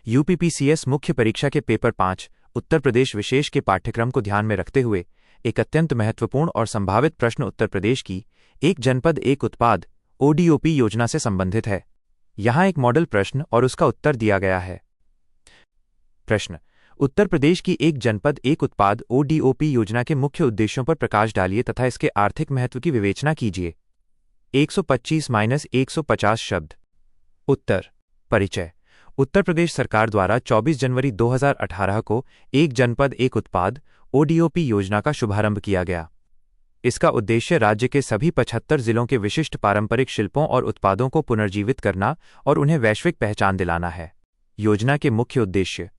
UPPCS मुख्य परीक्षा के पेपर 5 उत्तर प्रदेश विशेष के पाठ्यक्रम को ध्यान में रखते हुए एक अत्यंत महत्वपूर्ण और संभावित प्रश्न उत्तर प्रदेश की एक जनपद एक उत्पाद ओडीओपी योजना से संबंधित है। यहाँ एक मॉडल प्रश्न और उसका उत्तर दिया गया है। प्रश्न: उत्तर प्रदेश की एक जनपद एक उत्पाद ओडीओपी योजना के मुख्य उद्देश्यों पर प्रकाश डालिए तथा इसके आर्थिक महत्व की विवेचना कीजिए। 125-150 शब्द। उत्तर। परिचय: उत्तर प्रदेश सरकार द्वारा 24 जनवरी 2018 को एक जनपद एक उत्पाद ओडीओपी योजना का शुभारंभ किया गया। इसका उद्देश्य राज्य के सभी 75 जिलों के विशिष्ट पारंपरिक शिल्पों और उत्पादों को पुनर्जीवित करना और उन्हें वैश्विक पहचान दिलाना है। योजना के मुख्य उद्देश्य: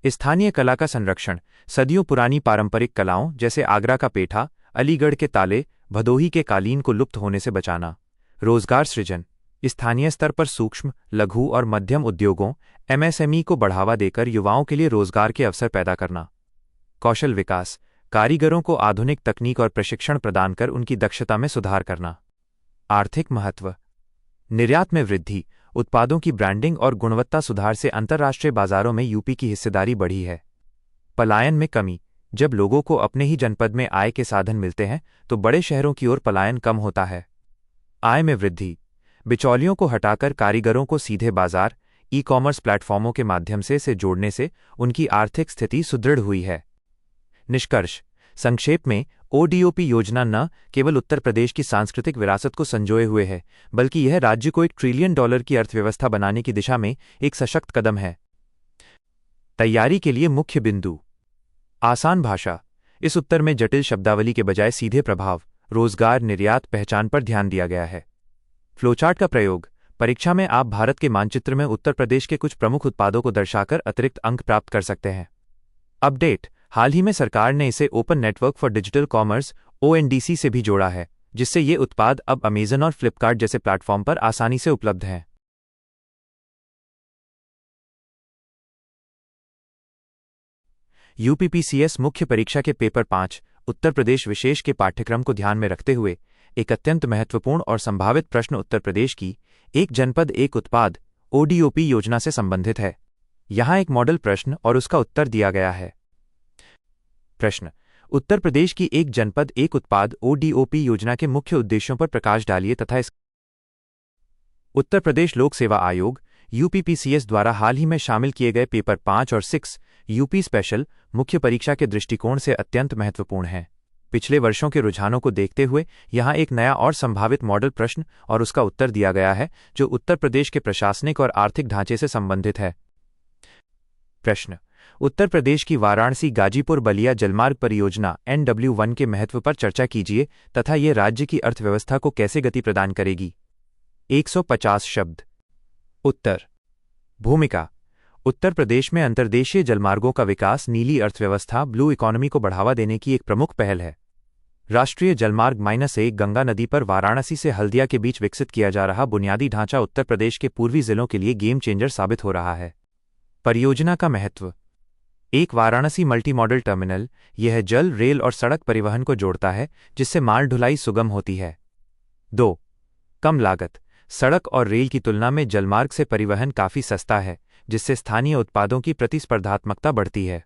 स्थानीय कला का संरक्षण, सदियों पुरानी पारंपरिक कलाओं जैसे आगरा का पेठा, अलीगढ़ के ताले, भदोही के कालीन को लुप्त होने से बचाना। रोजगार सृजन, स्थानीय स्तर पर सूक्ष्म, लघु और मध्यम उद्योगों एमएसएमई को बढ़ावा देकर युवाओं के लिए रोजगार के अवसर पैदा करना। कौशल विकास, कारीगरों को आधुनिक तकनीक और प्रशिक्षण प्रदान कर उनकी दक्षता में सुधार करना। आर्थिक महत्व: निर्यात में वृद्धि, उत्पादों की ब्रांडिंग और गुणवत्ता सुधार से अंतर्राष्ट्रीय बाजारों में यूपी की हिस्सेदारी बढ़ी है। पलायन में कमी, जब लोगों को अपने ही जनपद में आय के साधन मिलते हैं तो बड़े शहरों की ओर पलायन कम होता है। आय में वृद्धि, बिचौलियों को हटाकर कारीगरों को सीधे बाजार ई कॉमर्स प्लेटफॉर्मों के माध्यम से जोड़ने से उनकी आर्थिक स्थिति सुदृढ़ हुई है। निष्कर्ष: संक्षेप में, ओडीओपी योजना न केवल उत्तर प्रदेश की सांस्कृतिक विरासत को संजोए हुए है, बल्कि यह राज्य को $1 ट्रिलियन की अर्थव्यवस्था बनाने की दिशा में एक सशक्त कदम है। तैयारी के लिए मुख्य बिंदु। आसान भाषा: इस उत्तर में जटिल शब्दावली के बजाय सीधे प्रभाव, रोजगार, निर्यात, पहचान पर ध्यान दिया गया है। फ्लोचार्ट का प्रयोग: परीक्षा में आप भारत के मानचित्र में उत्तर प्रदेश के कुछ प्रमुख उत्पादों को दर्शाकर अतिरिक्त अंक प्राप्त कर सकते हैं। अपडेट: हाल ही में सरकार ने इसे open network for digital commerce ONDC से भी जोड़ा है, जिससे ये उत्पाद अब अमेजन और फ्लिपकार्ट जैसे प्लेटफॉर्म पर आसानी से उपलब्ध हैं। यूपीपीसीएस मुख्य परीक्षा के पेपर 5 उत्तर प्रदेश विशेष के पाठ्यक्रम को ध्यान में रखते हुए एक अत्यंत महत्वपूर्ण और संभावित प्रश्न उत्तर प्रदेश की एक जनपद एक उत्पाद ओडीओपी योजना से संबंधित है। यहाँ एक मॉडल प्रश्न और उसका उत्तर दिया गया है। प्रश्न: उत्तर प्रदेश की एक जनपद एक उत्पाद ओडीओपी योजना के मुख्य उद्देश्यों पर प्रकाश डालिए तथा इस उत्तर प्रदेश लोक सेवा आयोग यूपीपीसीएस द्वारा हाल ही में शामिल किए गए पेपर 5 और 6 यूपी स्पेशल मुख्य परीक्षा के दृष्टिकोण से अत्यंत महत्वपूर्ण हैं। पिछले वर्षों के रुझानों को देखते हुए यहाँ एक नया और संभावित मॉडल प्रश्न और उसका उत्तर दिया गया है, जो उत्तर प्रदेश के प्रशासनिक और आर्थिक ढांचे से संबंधित है। प्रश्न: उत्तर प्रदेश की वाराणसी गाजीपुर बलिया जलमार्ग परियोजना NW1 के महत्व पर चर्चा कीजिए तथा ये राज्य की अर्थव्यवस्था को कैसे गति प्रदान करेगी। 150 शब्द। उत्तर। भूमिका: उत्तर प्रदेश में अंतर्देशीय जलमार्गों का विकास नीली अर्थव्यवस्था ब्लू इकोनॉमी को बढ़ावा देने की एक प्रमुख पहल है। राष्ट्रीय जलमार्ग -1 गंगा नदी पर वाराणसी से हल्दिया के बीच विकसित किया जा रहा बुनियादी ढांचा उत्तर प्रदेश के पूर्वी जिलों के लिए गेम चेंजर साबित हो रहा है। परियोजना का महत्व: एक वाराणसी मल्टी मॉडल टर्मिनल, यह जल, रेल और सड़क परिवहन को जोड़ता है, जिससे माल ढुलाई सुगम होती है। 2. कम लागत: सड़क और रेल की तुलना में जलमार्ग से परिवहन काफी सस्ता है, जिससे स्थानीय उत्पादों की प्रतिस्पर्धात्मकता बढ़ती है।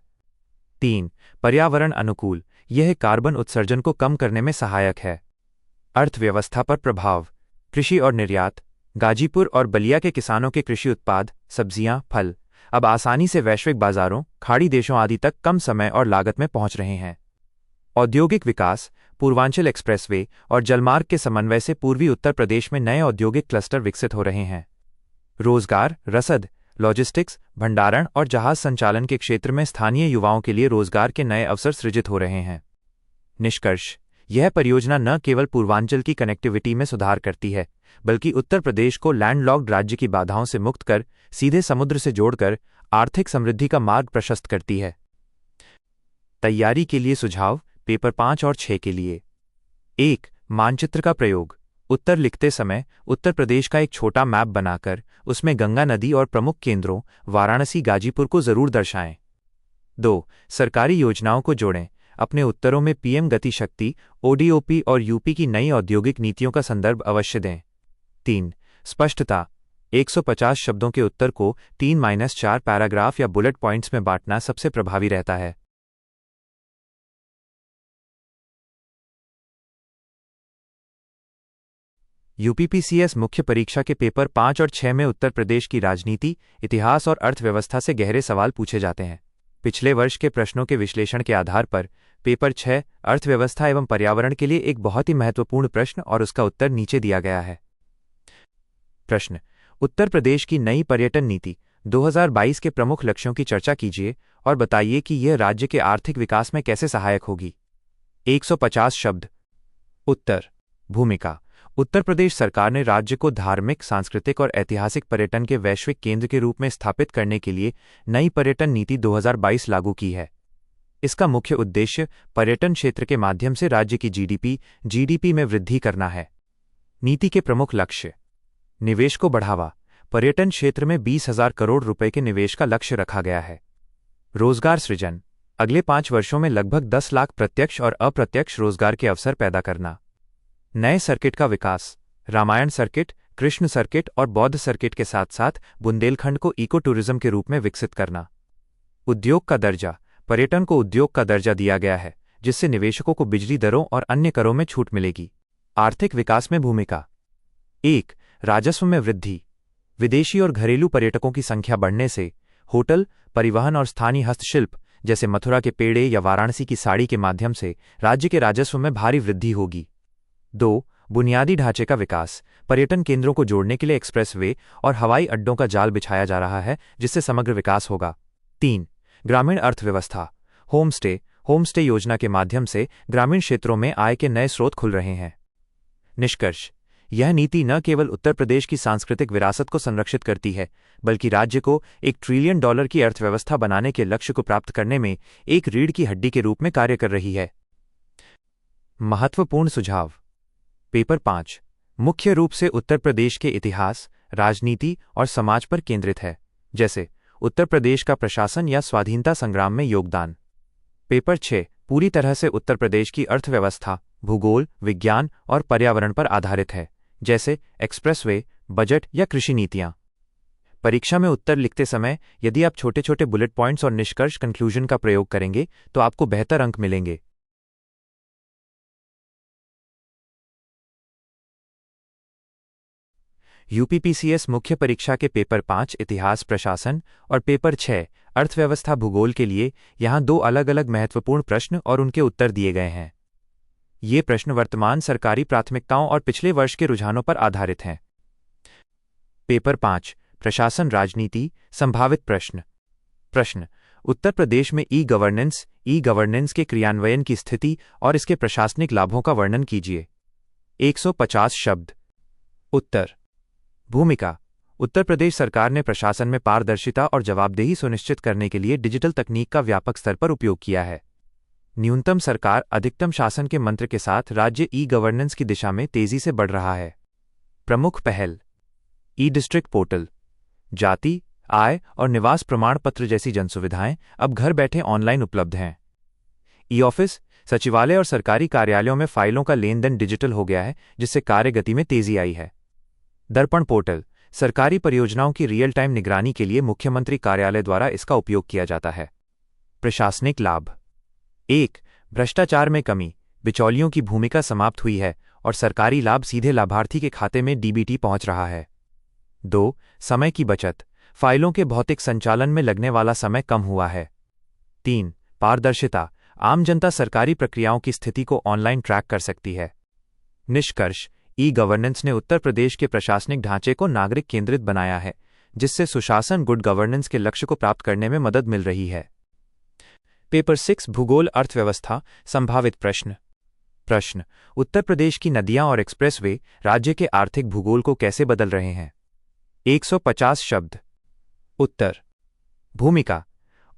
3. पर्यावरण अनुकूल: यह कार्बन उत्सर्जन को कम करने में सहायक है। अर्थव्यवस्था पर प्रभाव: कृषि और निर्यात: गाजीपुर और बलिया के किसानों के कृषि उत्पाद, सब्जियां, फल अब आसानी से वैश्विक बाजारों, खाड़ी देशों आदि तक कम समय और लागत में पहुंच रहे हैं। औद्योगिक विकास: पूर्वांचल एक्सप्रेसवे और जलमार्ग के समन्वय से पूर्वी उत्तर प्रदेश में नए औद्योगिक क्लस्टर विकसित हो रहे हैं। रोजगार, रसद, लॉजिस्टिक्स, भंडारण और जहाज संचालन के क्षेत्र में स्थानीय युवाओं के लिए रोजगार के नए अवसर सृजित हो रहे हैं। निष्कर्ष: यह परियोजना न केवल पूर्वांचल की कनेक्टिविटी में सुधार करती है, बल्कि उत्तर प्रदेश को लैंडलॉक्ड राज्य की बाधाओं से मुक्त कर सीधे समुद्र से जोड़कर आर्थिक समृद्धि का मार्ग प्रशस्त करती है। तैयारी के लिए सुझाव पेपर 5 और 6 के लिए: 1. मानचित्र का प्रयोग: उत्तर लिखते समय उत्तर प्रदेश का एक छोटा मैप बनाकर उसमें गंगा नदी और प्रमुख केंद्रों वाराणसी गाजीपुर को जरूर दर्शाएं। 2. सरकारी योजनाओं को जोड़ें: अपने उत्तरों में पीएम गति शक्ति, ओडीओपी और यूपी की नई औद्योगिक नीतियों का संदर्भ अवश्य दें। 3. स्पष्टता: 150 शब्दों के उत्तर को 3-4 पैराग्राफ या बुलेट पॉइंट्स में बांटना सबसे प्रभावी रहता है। यूपीपीसीएस मुख्य परीक्षा के पेपर 5 और 6 में उत्तर प्रदेश की राजनीति, इतिहास और अर्थव्यवस्था से गहरे सवाल पूछे जाते हैं। पिछले वर्ष के प्रश्नों के विश्लेषण के आधार पर पेपर 6 अर्थव्यवस्था एवं पर्यावरण के लिए एक बहुत ही महत्वपूर्ण प्रश्न और उसका उत्तर नीचे दिया गया है। प्रश्न: उत्तर प्रदेश की नई पर्यटन नीति 2022 के प्रमुख लक्ष्यों की चर्चा कीजिए और बताइए कि यह राज्य के आर्थिक विकास में कैसे सहायक होगी। 150 शब्द। उत्तर: भूमिका। उत्तर प्रदेश सरकार ने राज्य को धार्मिक, सांस्कृतिक और ऐतिहासिक पर्यटन के वैश्विक केंद्र के रूप में स्थापित करने के लिए नई पर्यटन नीति 2022 लागू की है। इसका मुख्य उद्देश्य पर्यटन क्षेत्र के माध्यम से राज्य की जीडीपी में वृद्धि करना है। नीति के प्रमुख लक्ष्य: निवेश को बढ़ावा। पर्यटन क्षेत्र में 20,000 करोड़ रुपए के निवेश का लक्ष्य रखा गया है। रोजगार सृजन। अगले 5 वर्षों में लगभग 10 लाख प्रत्यक्ष और अप्रत्यक्ष रोजगार के अवसर पैदा करना। नए सर्किट का विकास। रामायण सर्किट, कृष्ण सर्किट और बौद्ध सर्किट के साथ साथ बुंदेलखंड को इको टूरिज्म के रूप में विकसित करना। उद्योग का दर्जा। पर्यटन को उद्योग का दर्जा दिया गया है, जिससे निवेशकों को बिजली दरों और अन्य करों में छूट मिलेगी। आर्थिक विकास में भूमिका। 1. राजस्व में वृद्धि। विदेशी और घरेलू पर्यटकों की संख्या बढ़ने से होटल, परिवहन और स्थानीय हस्तशिल्प जैसे मथुरा के पेड़े या वाराणसी की साड़ी के माध्यम से राज्य के राजस्व में भारी वृद्धि होगी। 2. बुनियादी ढांचे का विकास। पर्यटन केंद्रों को जोड़ने के लिए एक्सप्रेसवे और हवाई अड्डों का जाल बिछाया जा रहा है, जिससे समग्र विकास होगा। 3. ग्रामीण अर्थव्यवस्था। होमस्टे योजना के माध्यम से ग्रामीण क्षेत्रों में आय के नए स्रोत खुल रहे हैं। निष्कर्ष: यह नीति न केवल उत्तर प्रदेश की सांस्कृतिक विरासत को संरक्षित करती है, बल्कि राज्य को $1 ट्रिलियन की अर्थव्यवस्था बनाने के लक्ष्य को प्राप्त करने में एक रीढ़ की हड्डी के रूप में कार्य कर रही है। महत्वपूर्ण सुझाव। पेपर 5 मुख्य रूप से उत्तर प्रदेश के इतिहास, राजनीति और समाज पर केंद्रित है, जैसे उत्तर प्रदेश का प्रशासन या स्वाधीनता संग्राम में योगदान। पेपर 6 पूरी तरह से उत्तर प्रदेश की अर्थव्यवस्था, भूगोल, विज्ञान और पर्यावरण पर आधारित है, जैसे एक्सप्रेसवे, बजट या कृषि नीतियां। परीक्षा में उत्तर लिखते समय यदि आप छोटे छोटे बुलेट पॉइंट्स और निष्कर्ष कंक्लूजन का प्रयोग करेंगे तो आपको बेहतर अंक मिलेंगे। यूपीपीसीएस मुख्य परीक्षा के पेपर 5 इतिहास प्रशासन और पेपर 6 अर्थव्यवस्था भूगोल के लिए यहाँ 2 अलग अलग महत्वपूर्ण प्रश्न और उनके उत्तर दिए गए हैं। ये प्रश्न वर्तमान सरकारी प्राथमिकताओं और पिछले वर्ष के रुझानों पर आधारित हैं। पेपर 5 प्रशासन राजनीति संभावित प्रश्न: उत्तर प्रदेश में ई गवर्नेंस के क्रियान्वयन की स्थिति और इसके प्रशासनिक लाभों का वर्णन कीजिए। 150 शब्द। उत्तर: भूमिका। उत्तर प्रदेश सरकार ने प्रशासन में पारदर्शिता और जवाबदेही सुनिश्चित करने के लिए डिजिटल तकनीक का व्यापक स्तर पर उपयोग किया है। न्यूनतम सरकार अधिकतम शासन के मंत्र के साथ राज्य ई गवर्नेंस की दिशा में तेजी से बढ़ रहा है। प्रमुख पहल: ई डिस्ट्रिक्ट पोर्टल। जाति, आय और निवास प्रमाण पत्र जैसी जनसुविधाएं अब घर बैठे ऑनलाइन उपलब्ध हैं। ई ऑफिस, सचिवालय और सरकारी कार्यालयों में फाइलों का लेन देन डिजिटल हो गया है, जिससे कार्य गति में तेजी आई है। दर्पण पोर्टल, सरकारी परियोजनाओं की रियल टाइम निगरानी के लिए मुख्यमंत्री कार्यालय द्वारा इसका उपयोग किया जाता है। प्रशासनिक लाभ: 1. भ्रष्टाचार में कमी, बिचौलियों की भूमिका समाप्त हुई है और सरकारी लाभ सीधे लाभार्थी के खाते में डीबीटी पहुंच रहा है। 2. समय की बचत, फाइलों के भौतिक संचालन में लगने वाला समय कम हुआ है। 3. पारदर्शिता, आम जनता सरकारी प्रक्रियाओं की स्थिति को ऑनलाइन ट्रैक कर सकती है। निष्कर्ष: ई गवर्नेंस ने उत्तर प्रदेश के प्रशासनिक ढांचे को नागरिक केंद्रित बनाया है, जिससे सुशासन गुड गवर्नेंस के लक्ष्य को प्राप्त करने में मदद मिल रही है। पेपर 6 भूगोल अर्थव्यवस्था संभावित प्रश्न: उत्तर प्रदेश की नदियां और एक्सप्रेसवे राज्य के आर्थिक भूगोल को कैसे बदल रहे हैं। 150 शब्द। उत्तर: भूमिका।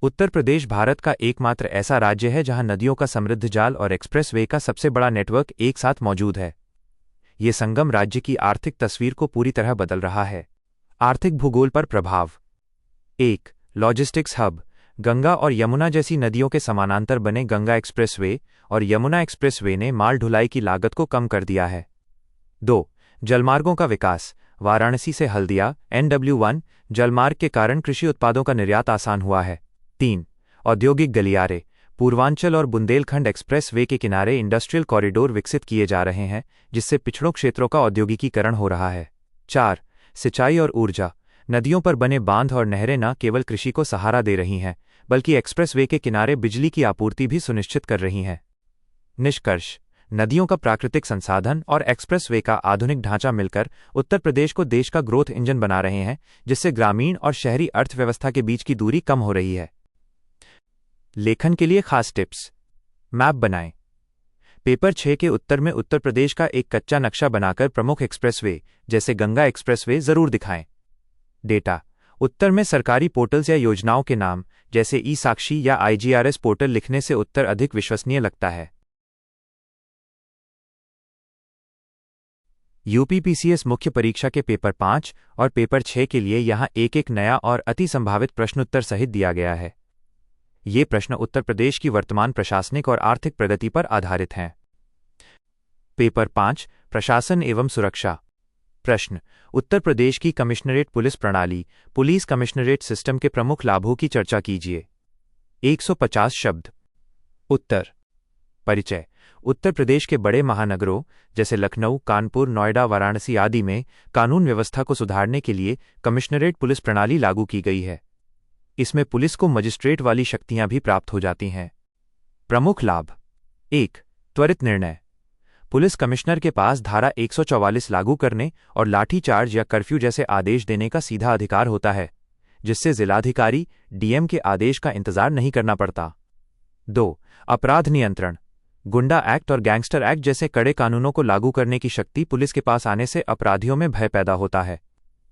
उत्तर प्रदेश भारत का एकमात्र ऐसा राज्य है जहां नदियों का समृद्ध जाल और एक्सप्रेसवे का सबसे बड़ा नेटवर्क एक साथ मौजूद है। ये संगम राज्य की आर्थिक तस्वीर को पूरी तरह बदल रहा है। आर्थिक भूगोल पर प्रभाव: 1. लॉजिस्टिक्स हब, गंगा और यमुना जैसी नदियों के समानांतर बने गंगा एक्सप्रेसवे और यमुना एक्सप्रेसवे ने माल ढुलाई की लागत को कम कर दिया है। 2. जलमार्गों का विकास, वाराणसी से हल्दिया NW1 जलमार्ग के कारण कृषि उत्पादों का निर्यात आसान हुआ है। 3. औद्योगिक गलियारे, पूर्वांचल और बुंदेलखंड एक्सप्रेस वे के किनारे इंडस्ट्रियल कॉरिडोर विकसित किए जा रहे हैं, जिससे पिछड़ों क्षेत्रों का औद्योगिकीकरण हो रहा है। 4. सिंचाई और ऊर्जा, नदियों पर बने बांध और नहरें न केवल कृषि को सहारा दे रही हैं, बल्कि एक्सप्रेस वे के किनारे बिजली की आपूर्ति भी सुनिश्चित कर रही हैं। निष्कर्ष: नदियों का प्राकृतिक संसाधन और एक्सप्रेस वे का आधुनिक ढांचा मिलकर उत्तर प्रदेश को देश का ग्रोथ इंजन बना रहे हैं, जिससे ग्रामीण और शहरी अर्थव्यवस्था के बीच की दूरी कम हो रही है। लेखन के लिए खास टिप्स: मैप बनाएं। पेपर 6 के उत्तर में उत्तर प्रदेश का एक कच्चा नक्शा बनाकर प्रमुख एक्सप्रेसवे जैसे गंगा एक्सप्रेसवे जरूर दिखाएं। डेटा: उत्तर में सरकारी पोर्टल्स या योजनाओं के नाम जैसे ई-साक्षी या IGRS पोर्टल लिखने से उत्तर अधिक विश्वसनीय लगता है। UPPCS मुख्य परीक्षा के पेपर 5 और पेपर 6 के लिए यहाँ एक नया और अति संभावित प्रश्नोत्तर सहित दिया गया है। ये प्रश्न उत्तर प्रदेश की वर्तमान प्रशासनिक और आर्थिक प्रगति पर आधारित हैं। पेपर 5 प्रशासन एवं सुरक्षा। प्रश्न: उत्तर प्रदेश की कमिश्नरेट पुलिस प्रणाली, पुलिस कमिश्नरेट सिस्टम के प्रमुख लाभों की चर्चा कीजिए। 150 शब्द। उत्तर: परिचय: उत्तर प्रदेश के बड़े महानगरों जैसे लखनऊ, कानपुर, नोएडा, वाराणसी आदि में कानून व्यवस्था को सुधारने के लिए कमिश्नरेट पुलिस प्रणाली लागू की गई है। इसमें पुलिस को मजिस्ट्रेट वाली शक्तियां भी प्राप्त हो जाती हैं। प्रमुख लाभ: 1. त्वरित निर्णय, पुलिस कमिश्नर के पास धारा 144 लागू करने और लाठीचार्ज या कर्फ्यू जैसे आदेश देने का सीधा अधिकार होता है, जिससे जिलाधिकारी DM के आदेश का इंतजार नहीं करना पड़ता। 2. अपराध नियंत्रण, गुंडा एक्ट और गैंगस्टर एक्ट जैसे कड़े कानूनों को लागू करने की शक्ति पुलिस के पास आने से अपराधियों में भय पैदा होता है।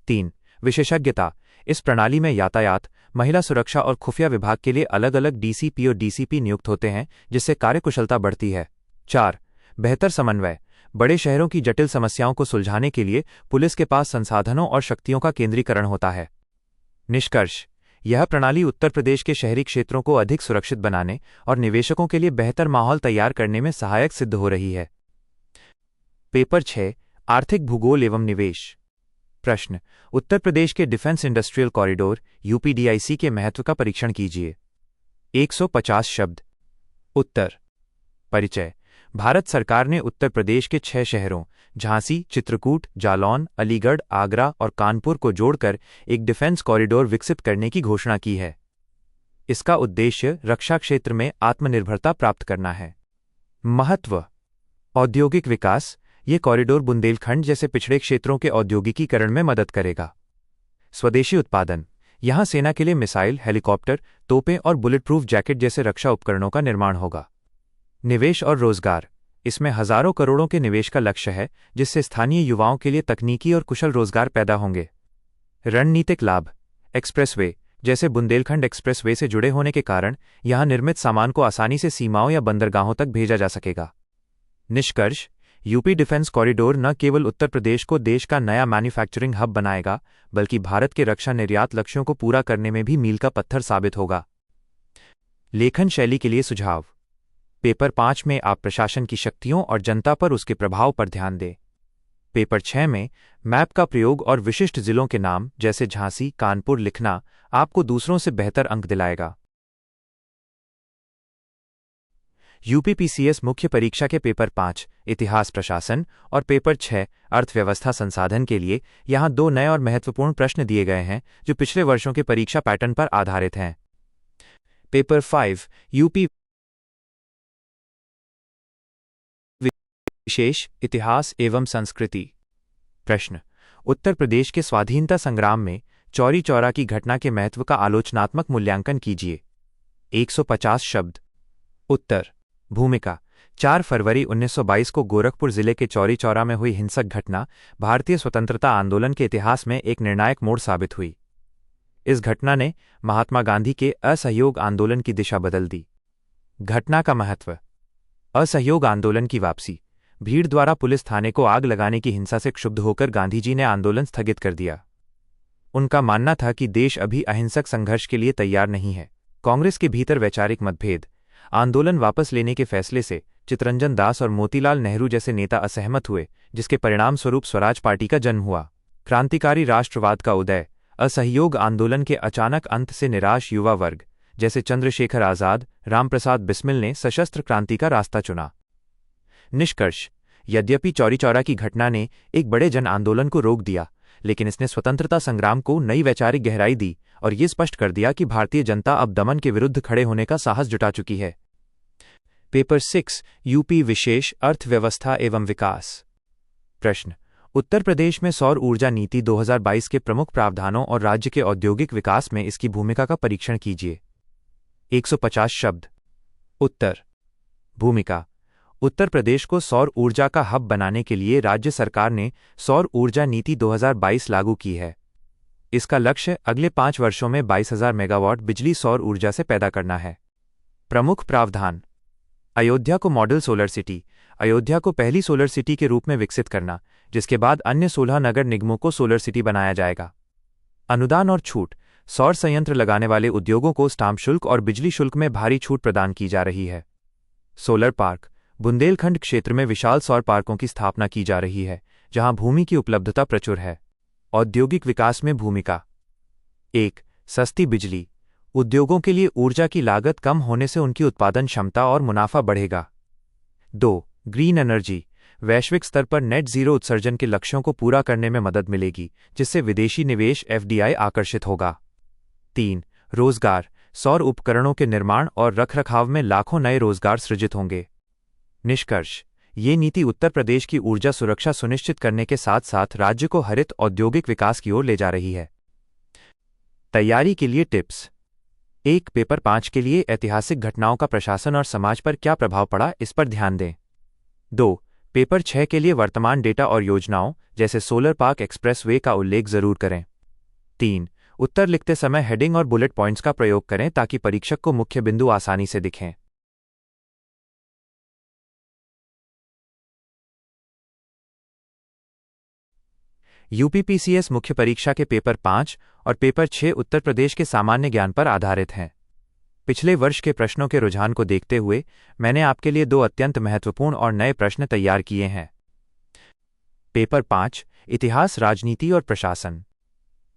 3. विशेषज्ञता, इस प्रणाली में यातायात, महिला सुरक्षा और खुफिया विभाग के लिए अलग अलग DCP और DCP नियुक्त होते हैं, जिससे कार्यकुशलता बढ़ती है। 4. बेहतर समन्वय, बड़े शहरों की जटिल समस्याओं को सुलझाने के लिए पुलिस के पास संसाधनों और शक्तियों का केंद्रीकरण होता है। निष्कर्ष: यह प्रणाली उत्तर प्रदेश के शहरी क्षेत्रों को अधिक सुरक्षित बनाने और निवेशकों के लिए बेहतर माहौल तैयार करने में सहायक सिद्ध हो रही है। पेपर 6 आर्थिक भूगोल एवं निवेश। प्रश्न: उत्तर प्रदेश के डिफेंस इंडस्ट्रियल कॉरिडोर UPDIC के महत्व का परीक्षण कीजिए। 150 शब्द। उत्तर: परिचय: भारत सरकार ने उत्तर प्रदेश के 6 शहरों झांसी, चित्रकूट, जालौन, अलीगढ़, आगरा और कानपुर को जोड़कर एक डिफेंस कॉरिडोर विकसित करने की घोषणा की है। इसका उद्देश्य रक्षा क्षेत्र में आत्मनिर्भरता प्राप्त करना है। महत्व: औद्योगिक विकास, ये कॉरिडोर बुंदेलखंड जैसे पिछड़े क्षेत्रों के औद्योगिकीकरण में मदद करेगा। स्वदेशी उत्पादन, यहां सेना के लिए मिसाइल, हेलीकॉप्टर, तोपें और बुलेट प्रूफ जैकेट जैसे रक्षा उपकरणों का निर्माण होगा। निवेश और रोजगार, इसमें हजारों करोड़ों के निवेश का लक्ष्य है, जिससे स्थानीय युवाओं के लिए तकनीकी और कुशल रोजगार पैदा होंगे। रणनीतिक लाभ, एक्सप्रेसवे जैसे बुंदेलखंड एक्सप्रेसवे से जुड़े होने के कारण यहां निर्मित सामान को आसानी से सीमाओं या बंदरगाहों तक भेजा जा सकेगा। निष्कर्ष: UP डिफेंस कॉरिडोर न केवल उत्तर प्रदेश को देश का नया मैन्युफैक्चरिंग हब बनाएगा, बल्कि भारत के रक्षा निर्यात लक्ष्यों को पूरा करने में भी मील का पत्थर साबित होगा। लेखन शैली के लिए सुझाव: पेपर 5 में आप प्रशासन की शक्तियों और जनता पर उसके प्रभाव पर ध्यान दें। पेपर 6 में मैप का प्रयोग और विशिष्ट जिलों के नाम जैसे झांसी, कानपुर लिखना आपको दूसरों से बेहतर अंक दिलाएगा। UPPCS मुख्य परीक्षा के पेपर 5 इतिहास प्रशासन और पेपर 6 अर्थव्यवस्था संसाधन के लिए यहाँ 2 नए और महत्वपूर्ण प्रश्न दिए गए हैं, जो पिछले वर्षों के परीक्षा पैटर्न पर आधारित हैं। पेपर 5 UP विशेष इतिहास एवं संस्कृति। प्रश्न: उत्तर प्रदेश के स्वाधीनता संग्राम में चौरी चौरा की घटना के महत्व का आलोचनात्मक मूल्यांकन कीजिए। 150 शब्द। उत्तर: भूमिका: 4 फरवरी 1922 को गोरखपुर जिले के चौरी चौरा में हुई हिंसक घटना भारतीय स्वतंत्रता आंदोलन के इतिहास में एक निर्णायक मोड़ साबित हुई। इस घटना ने महात्मा गांधी के असहयोग आंदोलन की दिशा बदल दी। घटना का महत्व: असहयोग आंदोलन की वापसी, भीड़ द्वारा पुलिस थाने को आग लगाने की हिंसा से क्षुब्ध होकर गांधीजी ने आंदोलन स्थगित कर दिया। उनका मानना था कि देश अभी अहिंसक संघर्ष के लिए तैयार नहीं है। कांग्रेस के भीतर वैचारिक मतभेद, आंदोलन वापस लेने के फैसले से चित्तरंजन दास और मोतीलाल नेहरू जैसे नेता असहमत हुए, जिसके परिणामस्वरूप स्वराज पार्टी का जन्म हुआ। क्रांतिकारी राष्ट्रवाद का उदय, असहयोग आंदोलन के अचानक अंत से निराश युवा वर्ग जैसे चंद्रशेखर आजाद, रामप्रसाद बिस्मिल ने सशस्त्र क्रांति का रास्ता चुना। निष्कर्ष: यद्यपि चौरी चौरा की घटना ने एक बड़े जन आंदोलन को रोक दिया, लेकिन इसने स्वतंत्रता संग्राम को नई वैचारिक गहराई दी और ये स्पष्ट कर दिया कि भारतीय जनता अब दमन के विरुद्ध खड़े होने का साहस जुटा चुकी है। पेपर 6 यूपी विशेष अर्थव्यवस्था एवं विकास। प्रश्न: उत्तर प्रदेश में सौर ऊर्जा नीति 2022 के प्रमुख प्रावधानों और राज्य के औद्योगिक विकास में इसकी भूमिका का परीक्षण कीजिए। 150 शब्द। उत्तर: भूमिका। उत्तर प्रदेश को सौर ऊर्जा का हब बनाने के लिए राज्य सरकार ने सौर ऊर्जा नीति 2022 लागू की है। इसका लक्ष्य अगले 5 वर्षों में 22,000 मेगावाट बिजली सौर ऊर्जा से पैदा करना है। प्रमुख प्रावधान: अयोध्या को मॉडल सोलर सिटी, अयोध्या को पहली सोलर सिटी के रूप में विकसित करना, जिसके बाद अन्य 16 नगर निगमों को सोलर सिटी बनाया जाएगा। अनुदान और छूट: सौर संयंत्र लगाने वाले उद्योगों को स्टाम्प शुल्क और बिजली शुल्क में भारी छूट प्रदान की जा रही है। सोलर पार्क: बुंदेलखंड क्षेत्र में विशाल सौर पार्कों की स्थापना की जा रही है, जहां भूमि की उपलब्धता प्रचुर है। औद्योगिक विकास में भूमिका: 1. सस्ती बिजली: उद्योगों के लिए ऊर्जा की लागत कम होने से उनकी उत्पादन क्षमता और मुनाफा बढ़ेगा। 2. ग्रीन एनर्जी: वैश्विक स्तर पर नेट जीरो उत्सर्जन के लक्ष्यों को पूरा करने में मदद मिलेगी, जिससे विदेशी निवेश FDI आकर्षित होगा। 3. रोजगार: सौर उपकरणों के निर्माण और रखरखाव में लाखों नए रोजगार सृजित होंगे। निष्कर्ष: ये नीति उत्तर प्रदेश की ऊर्जा सुरक्षा सुनिश्चित करने के साथ साथ राज्य को हरित औद्योगिक विकास की ओर ले जा रही है। तैयारी के लिए टिप्स: 1. पेपर 5 के लिए ऐतिहासिक घटनाओं का प्रशासन और समाज पर क्या प्रभाव पड़ा, इस पर ध्यान दें। 2. पेपर 6 के लिए वर्तमान डेटा और योजनाओं जैसे सोलर पार्क एक्सप्रेस वे का उल्लेख जरूर करें। 3. उत्तर लिखते समय हेडिंग और बुलेट पॉइंट्स का प्रयोग करें ताकि परीक्षक को मुख्य बिंदु आसानी से दिखें। यूपीपीसीएस मुख्य परीक्षा के पेपर 5 और पेपर 6 उत्तर प्रदेश के सामान्य ज्ञान पर आधारित हैं। पिछले वर्ष के प्रश्नों के रुझान को देखते हुए मैंने आपके लिए 2 अत्यंत महत्वपूर्ण और नए प्रश्न तैयार किए हैं। पेपर 5 इतिहास, राजनीति और प्रशासन।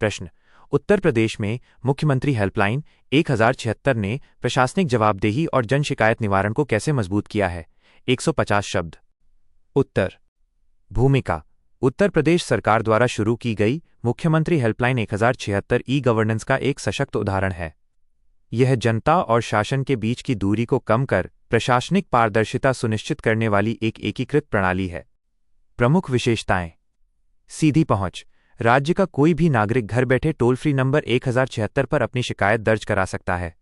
प्रश्न: उत्तर प्रदेश में मुख्यमंत्री हेल्पलाइन 1076 ने प्रशासनिक जवाबदेही और जन शिकायत निवारण को कैसे मजबूत किया है? 150 शब्द। उत्तर: भूमिका। उत्तर प्रदेश सरकार द्वारा शुरू की गई मुख्यमंत्री हेल्पलाइन 1076 ई-गवर्नेंस का एक सशक्त उदाहरण है। यह जनता और शासन के बीच की दूरी को कम कर प्रशासनिक पारदर्शिता सुनिश्चित करने वाली एक एकीकृत प्रणाली है। प्रमुख विशेषताएं: सीधी पहुंच: राज्य का कोई भी नागरिक घर बैठे टोल फ्री नंबर 1076 पर अपनी शिकायत दर्ज करा सकता है।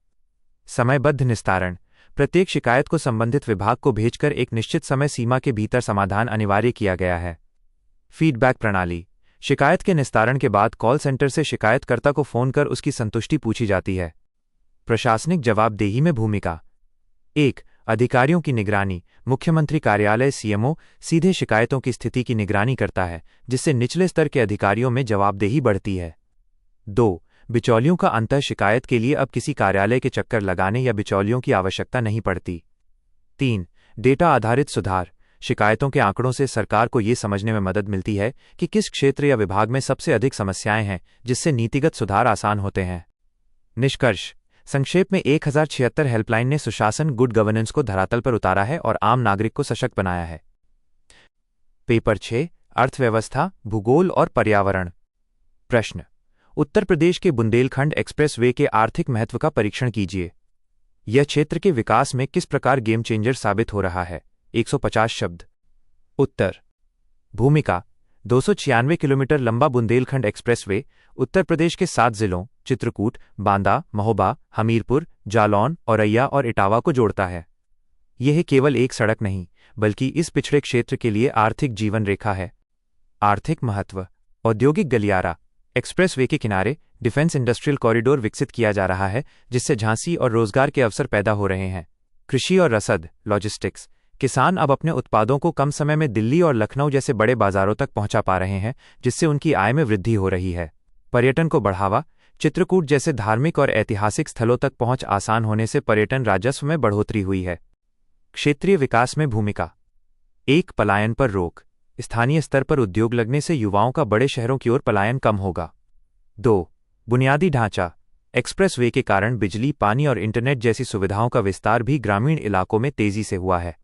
समयबद्ध निस्तारण: प्रत्येक शिकायत को संबंधित विभाग को भेजकर एक निश्चित समय सीमा के भीतर समाधान अनिवार्य किया गया है। फीडबैक प्रणाली: शिकायत के निस्तारण के बाद कॉल सेंटर से शिकायतकर्ता को फोन कर उसकी संतुष्टि पूछी जाती है। प्रशासनिक जवाबदेही में भूमिका: 1. अधिकारियों की निगरानी: मुख्यमंत्री कार्यालय CMO सीधे शिकायतों की स्थिति की निगरानी करता है, जिससे निचले स्तर के अधिकारियों में जवाबदेही बढ़ती है। 2. बिचौलियों का अंतः शिकायत के लिए अब किसी कार्यालय के चक्कर लगाने या बिचौलियों की आवश्यकता नहीं पड़ती। 3. डेटा आधारित सुधार: शिकायतों के आंकड़ों से सरकार को ये समझने में मदद मिलती है कि किस क्षेत्र या विभाग में सबसे अधिक समस्याएं हैं, जिससे नीतिगत सुधार आसान होते हैं। निष्कर्ष: संक्षेप में 1076 हेल्पलाइन ने सुशासन, गुड गवर्नेंस को धरातल पर उतारा है और आम नागरिक को सशक्त बनाया है। पेपर 6 अर्थव्यवस्था, भूगोल और पर्यावरण। प्रश्न: उत्तर प्रदेश के बुंदेलखंड एक्सप्रेस वे के आर्थिक महत्व का परीक्षण कीजिए। यह क्षेत्र के विकास में किस प्रकार गेम चेंजर साबित हो रहा है? 150 शब्द। उत्तर: भूमिका। 296 किलोमीटर लंबा बुंदेलखंड एक्सप्रेसवे उत्तर प्रदेश के 7 जिलों चित्रकूट, बांदा, महोबा, हमीरपुर, जालौन, औरैया और इटावा को जोड़ता है। यह केवल एक सड़क नहीं, बल्कि इस पिछड़े क्षेत्र के लिए आर्थिक जीवन रेखा है। आर्थिक महत्व: औद्योगिक गलियारा: एक्सप्रेसवे के किनारे डिफेंस इंडस्ट्रियल कॉरिडोर विकसित किया जा रहा है, जिससे झांसी और रोजगार के अवसर पैदा हो रहे हैं। कृषि और रसद लॉजिस्टिक्स: किसान अब अपने उत्पादों को कम समय में दिल्ली और लखनऊ जैसे बड़े बाजारों तक पहुंचा पा रहे हैं, जिससे उनकी आय में वृद्धि हो रही है। पर्यटन को बढ़ावा: चित्रकूट जैसे धार्मिक और ऐतिहासिक स्थलों तक पहुंच आसान होने से पर्यटन राजस्व में बढ़ोतरी हुई है। क्षेत्रीय विकास में भूमिका: 1. पलायन पर रोक: स्थानीय स्तर पर उद्योग लगने से युवाओं का बड़े शहरों की ओर पलायन कम होगा। 2. बुनियादी ढांचा। एक्सप्रेसवे के कारण बिजली, पानी और इंटरनेट जैसी सुविधाओं का विस्तार भी ग्रामीण इलाकों में तेजी से हुआ है।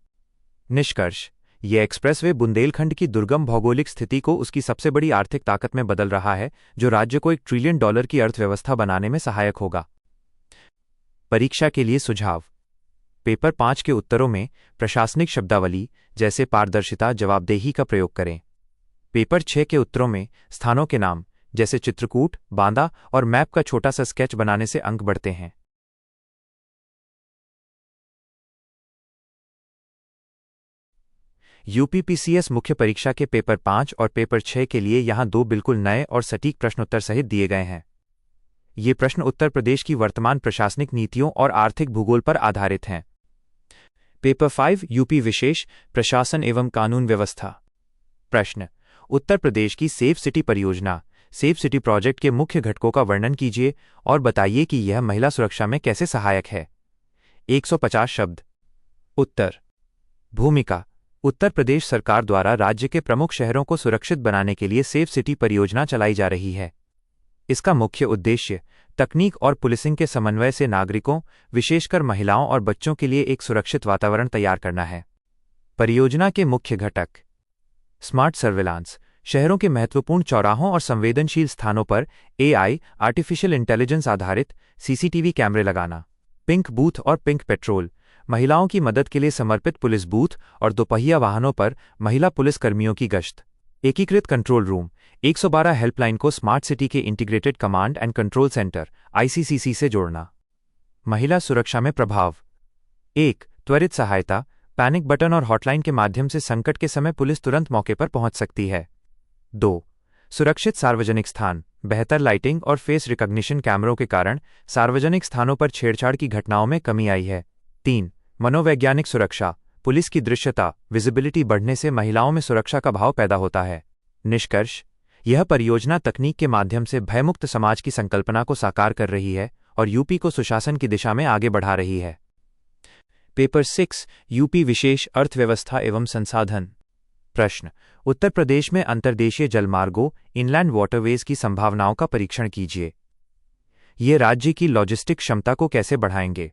निष्कर्ष: ये एक्सप्रेसवे बुंदेलखंड की दुर्गम भौगोलिक स्थिति को उसकी सबसे बड़ी आर्थिक ताकत में बदल रहा है, जो राज्य को $1 ट्रिलियन की अर्थव्यवस्था बनाने में सहायक होगा। परीक्षा के लिए सुझाव। पेपर 5 के उत्तरों में प्रशासनिक शब्दावली जैसे पारदर्शिता, जवाबदेही का प्रयोग करें। पेपर 6 के उत्तरों में स्थानों के नाम जैसे चित्रकूट, बांदा और मैप का छोटा सा स्केच बनाने से अंक बढ़ते हैं। यूपीपीसीएस मुख्य परीक्षा के पेपर 5 और पेपर 6 के लिए यहां 2 बिल्कुल नए और सटीक प्रश्नोत्तर सहित दिए गए हैं। ये प्रश्न उत्तर प्रदेश की वर्तमान प्रशासनिक नीतियों और आर्थिक भूगोल पर आधारित हैं। पेपर 5 यूपी विशेष प्रशासन एवं कानून व्यवस्था। प्रश्न: उत्तर प्रदेश की सेफ सिटी परियोजना सेफ सिटी प्रोजेक्ट के मुख्य घटकों का वर्णन कीजिए और बताइए कि यह महिला सुरक्षा में कैसे सहायक है। 150 शब्द। उत्तर: भूमिका। उत्तर प्रदेश सरकार द्वारा राज्य के प्रमुख शहरों को सुरक्षित बनाने के लिए सेफ सिटी परियोजना चलाई जा रही है। इसका मुख्य उद्देश्य तकनीक और पुलिसिंग के समन्वय से नागरिकों, विशेषकर महिलाओं और बच्चों के लिए एक सुरक्षित वातावरण तैयार करना है। परियोजना के मुख्य घटक: स्मार्ट सर्विलांस, शहरों के महत्वपूर्ण चौराहों और संवेदनशील स्थानों पर AI आर्टिफिशियल इंटेलिजेंस आधारित CCTV कैमरे लगाना। पिंक बूथ और पिंक पेट्रोल, महिलाओं की मदद के लिए समर्पित पुलिस बूथ और दोपहिया वाहनों पर महिला पुलिसकर्मियों की गश्त। एकीकृत कंट्रोल रूम, 112 हेल्पलाइन को स्मार्ट सिटी के integrated command and control centre ICCC से जोड़ना। महिला सुरक्षा में प्रभाव: 1. त्वरित सहायता, पैनिक बटन और हॉटलाइन के माध्यम से संकट के समय पुलिस तुरंत मौके पर पहुंच सकती है। 2. सुरक्षित सार्वजनिक स्थान, बेहतर लाइटिंग और फेस रिकॉग्निशन कैमरों के कारण सार्वजनिक स्थानों पर छेड़छाड़ की घटनाओं में कमी आई है। 3. मनोवैज्ञानिक सुरक्षा, पुलिस की दृश्यता विजिबिलिटी बढ़ने से महिलाओं में सुरक्षा का भाव पैदा होता है। निष्कर्ष: यह परियोजना तकनीक के माध्यम से भयमुक्त समाज की संकल्पना को साकार कर रही है और यूपी को सुशासन की दिशा में आगे बढ़ा रही है। पेपर 6 यूपी विशेष अर्थव्यवस्था एवं संसाधन। प्रश्न: उत्तर प्रदेश में अंतर्देशीय जलमार्गों इनलैंड वाटरवेज की संभावनाओं का परीक्षण कीजिए। ये राज्य की लॉजिस्टिक क्षमता को कैसे बढ़ाएंगे।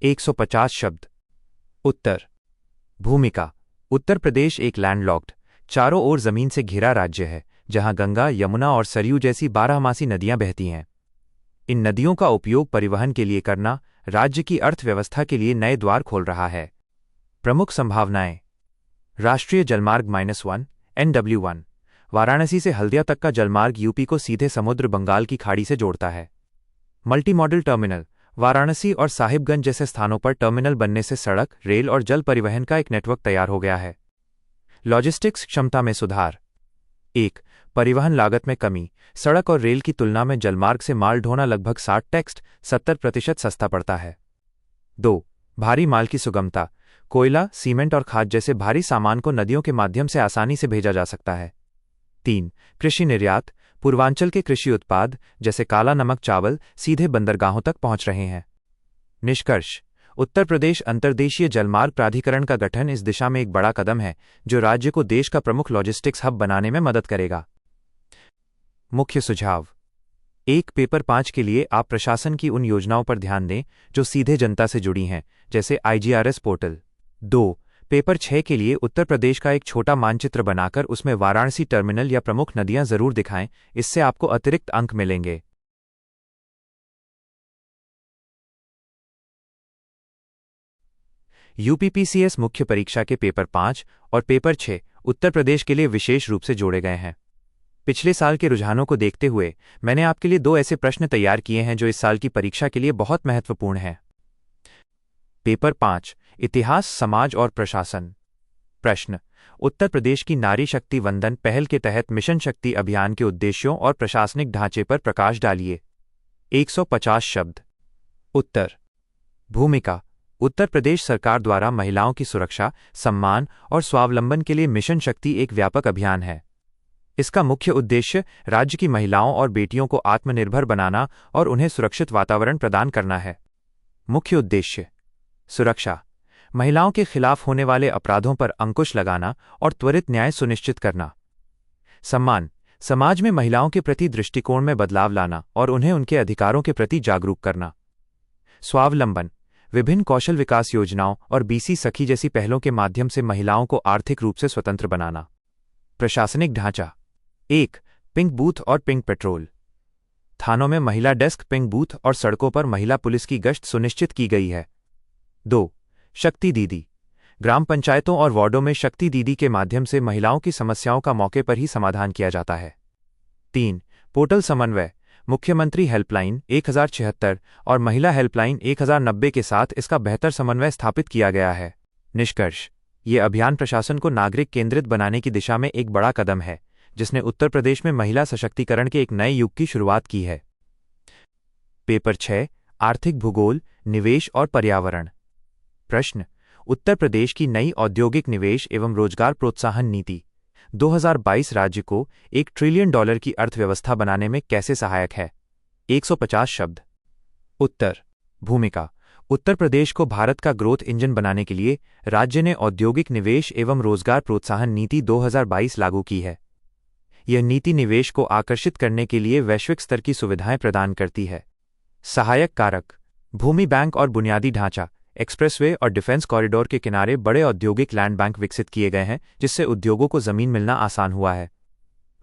150 शब्द। उत्तर: भूमिका। उत्तर प्रदेश एक लैंडलॉक्ड, चारों ओर जमीन से घिरा राज्य है, जहां गंगा, यमुना और सरयू जैसी 12मासी नदियां बहती हैं। इन नदियों का उपयोग परिवहन के लिए करना राज्य की अर्थव्यवस्था के लिए नए द्वार खोल रहा है। प्रमुख संभावनाएं: राष्ट्रीय जलमार्ग -1 NW1, वाराणसी से हल्दिया तक का जलमार्ग यूपी को सीधे समुद्र बंगाल की खाड़ी से जोड़ता है। मल्टी मॉडल टर्मिनल, वाराणसी और साहिबगंज जैसे स्थानों पर टर्मिनल बनने से सड़क, रेल और जल परिवहन का एक नेटवर्क तैयार हो गया है। लॉजिस्टिक्स क्षमता में सुधार: 1. परिवहन लागत में कमी, सड़क और रेल की तुलना में जलमार्ग से माल ढोना लगभग 60% सस्ता पड़ता है। 2. भारी माल की सुगमता, कोयला, सीमेंट और खाद जैसे भारी सामान को नदियों के माध्यम से आसानी से भेजा जा सकता है। 3. कृषि निर्यात, पूर्वांचल के कृषि उत्पाद जैसे काला नमक चावल सीधे बंदरगाहों तक पहुंच रहे हैं। निष्कर्ष: उत्तर प्रदेश अंतर्देशीय जलमार्ग प्राधिकरण का गठन इस दिशा में एक बड़ा कदम है, जो राज्य को देश का प्रमुख लॉजिस्टिक्स हब बनाने में मदद करेगा। मुख्य सुझाव: 1. पेपर 5 के लिए आप प्रशासन की उन योजनाओं पर ध्यान दें जो सीधे जनता से जुड़ी हैं, जैसे IGRS पोर्टल। 2. पेपर 6 के लिए उत्तर प्रदेश का एक छोटा मानचित्र बनाकर उसमें वाराणसी टर्मिनल या प्रमुख नदियां जरूर दिखाएं, इससे आपको अतिरिक्त अंक मिलेंगे। यूपीपीसीएस मुख्य परीक्षा के पेपर 5 और पेपर 6 उत्तर प्रदेश के लिए विशेष रूप से जोड़े गए हैं। पिछले साल के रुझानों को देखते हुए मैंने आपके लिए 2 ऐसे प्रश्न तैयार किए हैं जो इस साल की परीक्षा के लिए बहुत महत्वपूर्ण हैं। पेपर 5 इतिहास, समाज और प्रशासन। प्रश्न: उत्तर प्रदेश की नारी शक्ति वंदन पहल के तहत मिशन शक्ति अभियान के उद्देश्यों और प्रशासनिक ढांचे पर प्रकाश डालिए। 150 शब्द। उत्तर: भूमिका। उत्तर प्रदेश सरकार द्वारा महिलाओं की सुरक्षा, सम्मान और स्वावलंबन के लिए मिशन शक्ति एक व्यापक अभियान है। इसका मुख्य उद्देश्य राज्य की महिलाओं और बेटियों को आत्मनिर्भर बनाना और उन्हें सुरक्षित वातावरण प्रदान करना है। मुख्य उद्देश्य: सुरक्षा, महिलाओं के खिलाफ होने वाले अपराधों पर अंकुश लगाना और त्वरित न्याय सुनिश्चित करना। सम्मान, समाज में महिलाओं के प्रति दृष्टिकोण में बदलाव लाना और उन्हें उनके अधिकारों के प्रति जागरूक करना। स्वावलंबन, विभिन्न कौशल विकास योजनाओं और बीसी सखी जैसी पहलों के माध्यम से महिलाओं को आर्थिक रूप से स्वतंत्र बनाना। प्रशासनिक ढांचा। 1. पिंक बूथ और पिंक पेट्रोल। थानों में महिला डेस्क, पिंक बूथ और सड़कों पर महिला पुलिस की गश्त सुनिश्चित की गई है। 2. शक्ति दीदी, ग्राम पंचायतों और वार्डों में शक्ति दीदी के माध्यम से महिलाओं की समस्याओं का मौके पर ही समाधान किया जाता है। 3. पोर्टल समन्वय, मुख्यमंत्री हेल्पलाइन 1076 और महिला हेल्पलाइन 1090 के साथ इसका बेहतर समन्वय स्थापित किया गया है। निष्कर्ष, ये अभियान प्रशासन को नागरिक केंद्रित बनाने की दिशा में एक बड़ा कदम है, जिसने उत्तर प्रदेश में महिला सशक्तिकरण के एक नए युग की शुरुआत की है। पेपर 6, आर्थिक भूगोल, निवेश और पर्यावरण। प्रश्न, उत्तर प्रदेश की नई औद्योगिक निवेश एवं रोजगार प्रोत्साहन नीति 2022 राज्य को $1 ट्रिलियन की अर्थव्यवस्था बनाने में कैसे सहायक है? 150 शब्द। उत्तर, भूमिका। उत्तर प्रदेश को भारत का ग्रोथ इंजन बनाने के लिए राज्य ने औद्योगिक निवेश एवं रोजगार प्रोत्साहन नीति 2022 लागू की है। यह नीति निवेश को आकर्षित करने के लिए वैश्विक स्तर की सुविधाएं प्रदान करती है। सहायक कारक, भूमि बैंक और बुनियादी ढांचा, एक्सप्रेसवे और डिफेंस कॉरिडोर के किनारे बड़े औद्योगिक लैंड बैंक विकसित किए गए हैं, जिससे उद्योगों को जमीन मिलना आसान हुआ है।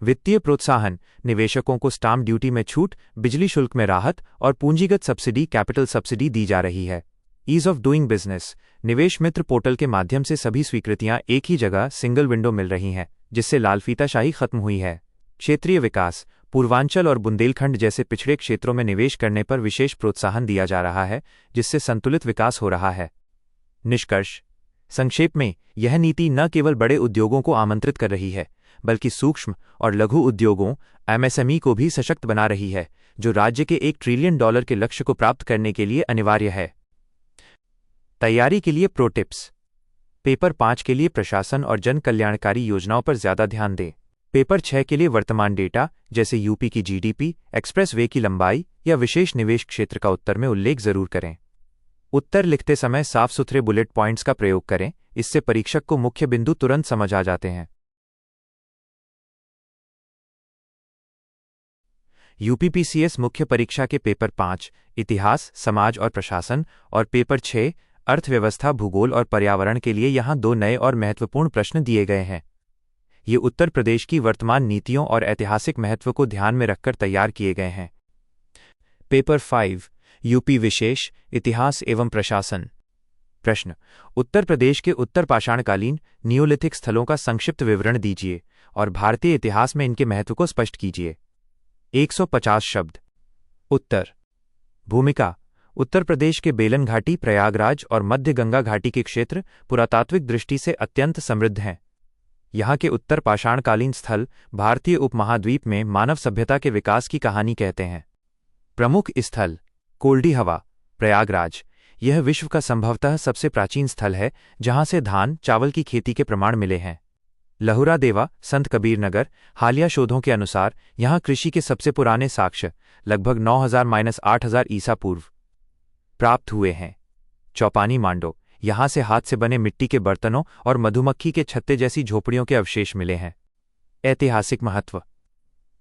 वित्तीय प्रोत्साहन, निवेशकों को स्टाम्प ड्यूटी में छूट, बिजली शुल्क में राहत और पूंजीगत सब्सिडी, कैपिटल सब्सिडी दी जा रही है। ईज ऑफ डूइंग बिजनेस, निवेश मित्र पोर्टल के माध्यम से सभी स्वीकृतियां एक ही जगह सिंगल विंडो मिल रही हैं, जिससे लालफीताशाही खत्म हुई है। क्षेत्रीय विकास, पूर्वांचल और बुंदेलखंड जैसे पिछड़े क्षेत्रों में निवेश करने पर विशेष प्रोत्साहन दिया जा रहा है, जिससे संतुलित विकास हो रहा है। निष्कर्ष, संक्षेप में, यह नीति न केवल बड़े उद्योगों को आमंत्रित कर रही है, बल्कि सूक्ष्म और लघु उद्योगों एमएसएमई को भी सशक्त बना रही है, जो राज्य के $1 ट्रिलियन के लक्ष्य को प्राप्त करने के लिए अनिवार्य है। तैयारी के लिए प्रो टिप्स। पेपर 5 के लिए प्रशासन और जन कल्याणकारी योजनाओं पर ज्यादा ध्यान दें। पेपर 6 के लिए वर्तमान डेटा, जैसे यूपी की जीडीपी, एक्सप्रेस वे की लंबाई या विशेष निवेश क्षेत्र का उत्तर में उल्लेख जरूर करें। उत्तर लिखते समय साफ सुथरे बुलेट पॉइंट्स का प्रयोग करें, इससे परीक्षक को मुख्य बिंदु तुरंत समझ आ जाते हैं। यूपीपीसीएस मुख्य परीक्षा के पेपर 5 इतिहास, समाज और प्रशासन और पेपर 6 अर्थव्यवस्था, भूगोल और पर्यावरण के लिए यहां 2 नए और महत्वपूर्ण प्रश्न दिए गए हैं। ये उत्तर प्रदेश की वर्तमान नीतियों और ऐतिहासिक महत्व को ध्यान में रखकर तैयार किए गए हैं। पेपर 5 यूपी विशेष, इतिहास एवं प्रशासन। प्रश्न, उत्तर प्रदेश के उत्तर पाषाणकालीन नियोलिथिक स्थलों का संक्षिप्त विवरण दीजिए और भारतीय इतिहास में इनके महत्व को स्पष्ट कीजिए। 150 शब्द। उत्तर, भूमिका। उत्तर प्रदेश के बेलन घाटी, प्रयागराज और मध्य गंगा घाटी के क्षेत्र पुरातात्विक दृष्टि से अत्यंत समृद्ध हैं। यहाँ के उत्तर पाषाणकालीन स्थल भारतीय उपमहाद्वीप में मानव सभ्यता के विकास की कहानी कहते हैं। प्रमुख स्थल, कोल्डी हवा, प्रयागराज। यह विश्व का संभवतः सबसे प्राचीन स्थल है, जहाँ से धान, चावल की खेती के प्रमाण मिले हैं। लहुरा देवा, संत कबीर नगर। हालिया शोधों के अनुसार यहाँ कृषि के सबसे पुराने साक्ष्य लगभग 9000-8000 ईसा पूर्व प्राप्त हुए हैं। चौपानी मांडो, यहाँ से हाथ से बने मिट्टी के बर्तनों और मधुमक्खी के छत्ते जैसी झोपड़ियों के अवशेष मिले हैं। ऐतिहासिक महत्व।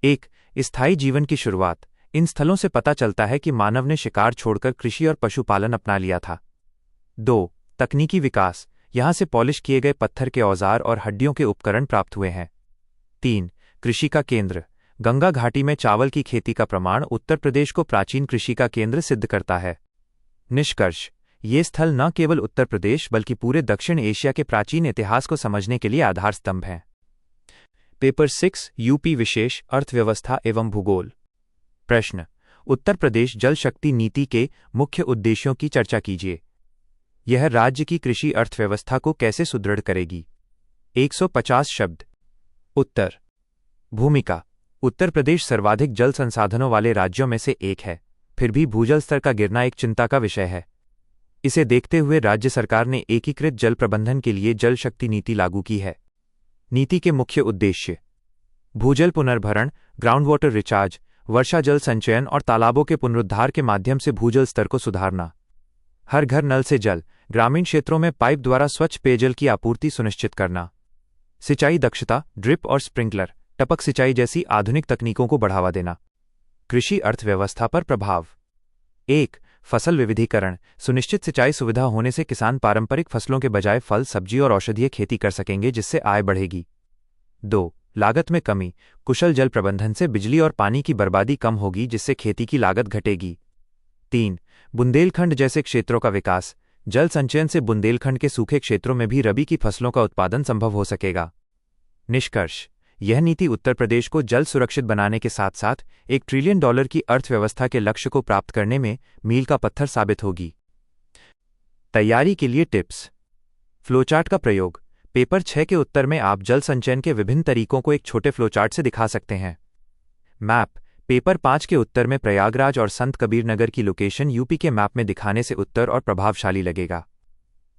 1. स्थायी जीवन की शुरुआत। इन स्थलों से पता चलता है कि मानव ने शिकार छोड़कर कृषि और पशुपालन अपना लिया था। 2. तकनीकी विकास। यहाँ से पॉलिश किए गए पत्थर के औजार और हड्डियों के उपकरण प्राप्त हुए हैं। 3. कृषि का केंद्र। गंगा घाटी में चावल की खेती का प्रमाण उत्तर प्रदेश को प्राचीन कृषि का केंद्र सिद्ध करता है। निष्कर्ष, ये स्थल न केवल उत्तर प्रदेश बल्कि पूरे दक्षिण एशिया के प्राचीन इतिहास को समझने के लिए आधार स्तंभ हैं। पेपर 6 यूपी विशेष, अर्थव्यवस्था एवं भूगोल। प्रश्न, उत्तर प्रदेश जल शक्ति नीति के मुख्य उद्देश्यों की चर्चा कीजिए। यह राज्य की कृषि अर्थव्यवस्था को कैसे सुदृढ़ करेगी? 150 शब्द। उत्तर, भूमिका। उत्तर प्रदेश सर्वाधिक जल संसाधनों वाले राज्यों में से एक है, फिर भी भूजल स्तर का गिरना एक चिंता का विषय है। इसे देखते हुए राज्य सरकार ने एकीकृत जल प्रबंधन के लिए जल शक्ति नीति लागू की है। नीति के मुख्य उद्देश्य: भूजल पुनर्भरण, ग्राउंड वाटर रिचार्ज, वर्षा जल संचयन और तालाबों के पुनरुद्धार के माध्यम से भूजल स्तर को सुधारना। हर घर नल से जल, ग्रामीण क्षेत्रों में पाइप द्वारा स्वच्छ पेयजल की आपूर्ति सुनिश्चित करना। सिंचाई दक्षता, ड्रिप और स्प्रिंकलर, टपक सिंचाई जैसी आधुनिक तकनीकों को बढ़ावा देना। कृषि अर्थव्यवस्था पर प्रभाव। 1. फसल विविधीकरण। सुनिश्चित सिंचाई सुविधा होने से किसान पारंपरिक फसलों के बजाय फल, सब्जी और औषधीय खेती कर सकेंगे, जिससे आय बढ़ेगी। 2. लागत में कमी। कुशल जल प्रबंधन से बिजली और पानी की बर्बादी कम होगी, जिससे खेती की लागत घटेगी। 3. बुंदेलखंड जैसे क्षेत्रों का विकास। जल संचयन से बुंदेलखंड के सूखे क्षेत्रों में भी रबी की फसलों का उत्पादन संभव हो सकेगा। निष्कर्ष। यह नीति उत्तर प्रदेश को जल सुरक्षित बनाने के साथ साथ $1 ट्रिलियन की अर्थव्यवस्था के लक्ष्य को प्राप्त करने में मील का पत्थर साबित होगी। तैयारी के लिए टिप्स। फ्लोचार्ट का प्रयोग। पेपर 6 के उत्तर में आप जल संचयन के विभिन्न तरीकों को एक छोटे फ्लोचार्ट से दिखा सकते हैं। मैप। पेपर 5 के उत्तर में प्रयागराज और संत कबीर नगर की लोकेशन यूपी के मैप में दिखाने से उत्तर और प्रभावशाली लगेगा।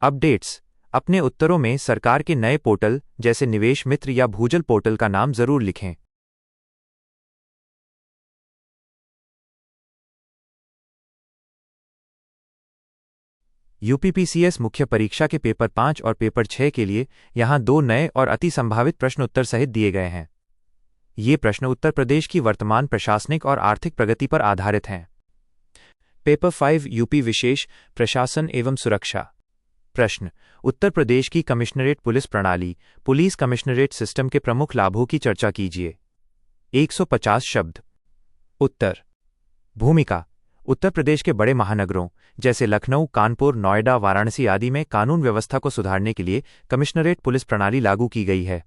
अपडेट्स। अपने उत्तरों में सरकार के नए पोर्टल जैसे निवेश मित्र या भूजल पोर्टल का नाम जरूर लिखें। यूपीपीसीएस मुख्य परीक्षा के पेपर 5 और पेपर 6 के लिए यहां 2 नए और अति संभावित प्रश्न उत्तर सहित दिए गए हैं। ये प्रश्न उत्तर प्रदेश की वर्तमान प्रशासनिक और आर्थिक प्रगति पर आधारित हैं। पेपर 5 यूपी विशेष प्रशासन एवं सुरक्षा। प्रश्न। उत्तर प्रदेश की कमिश्नरेट पुलिस प्रणाली, पुलिस कमिश्नरेट सिस्टम के प्रमुख लाभों की चर्चा कीजिए। 150 शब्द। उत्तर। भूमिका। उत्तर प्रदेश के बड़े महानगरों जैसे लखनऊ, कानपुर, नोएडा, वाराणसी आदि में कानून व्यवस्था को सुधारने के लिए कमिश्नरेट पुलिस प्रणाली लागू की गई है।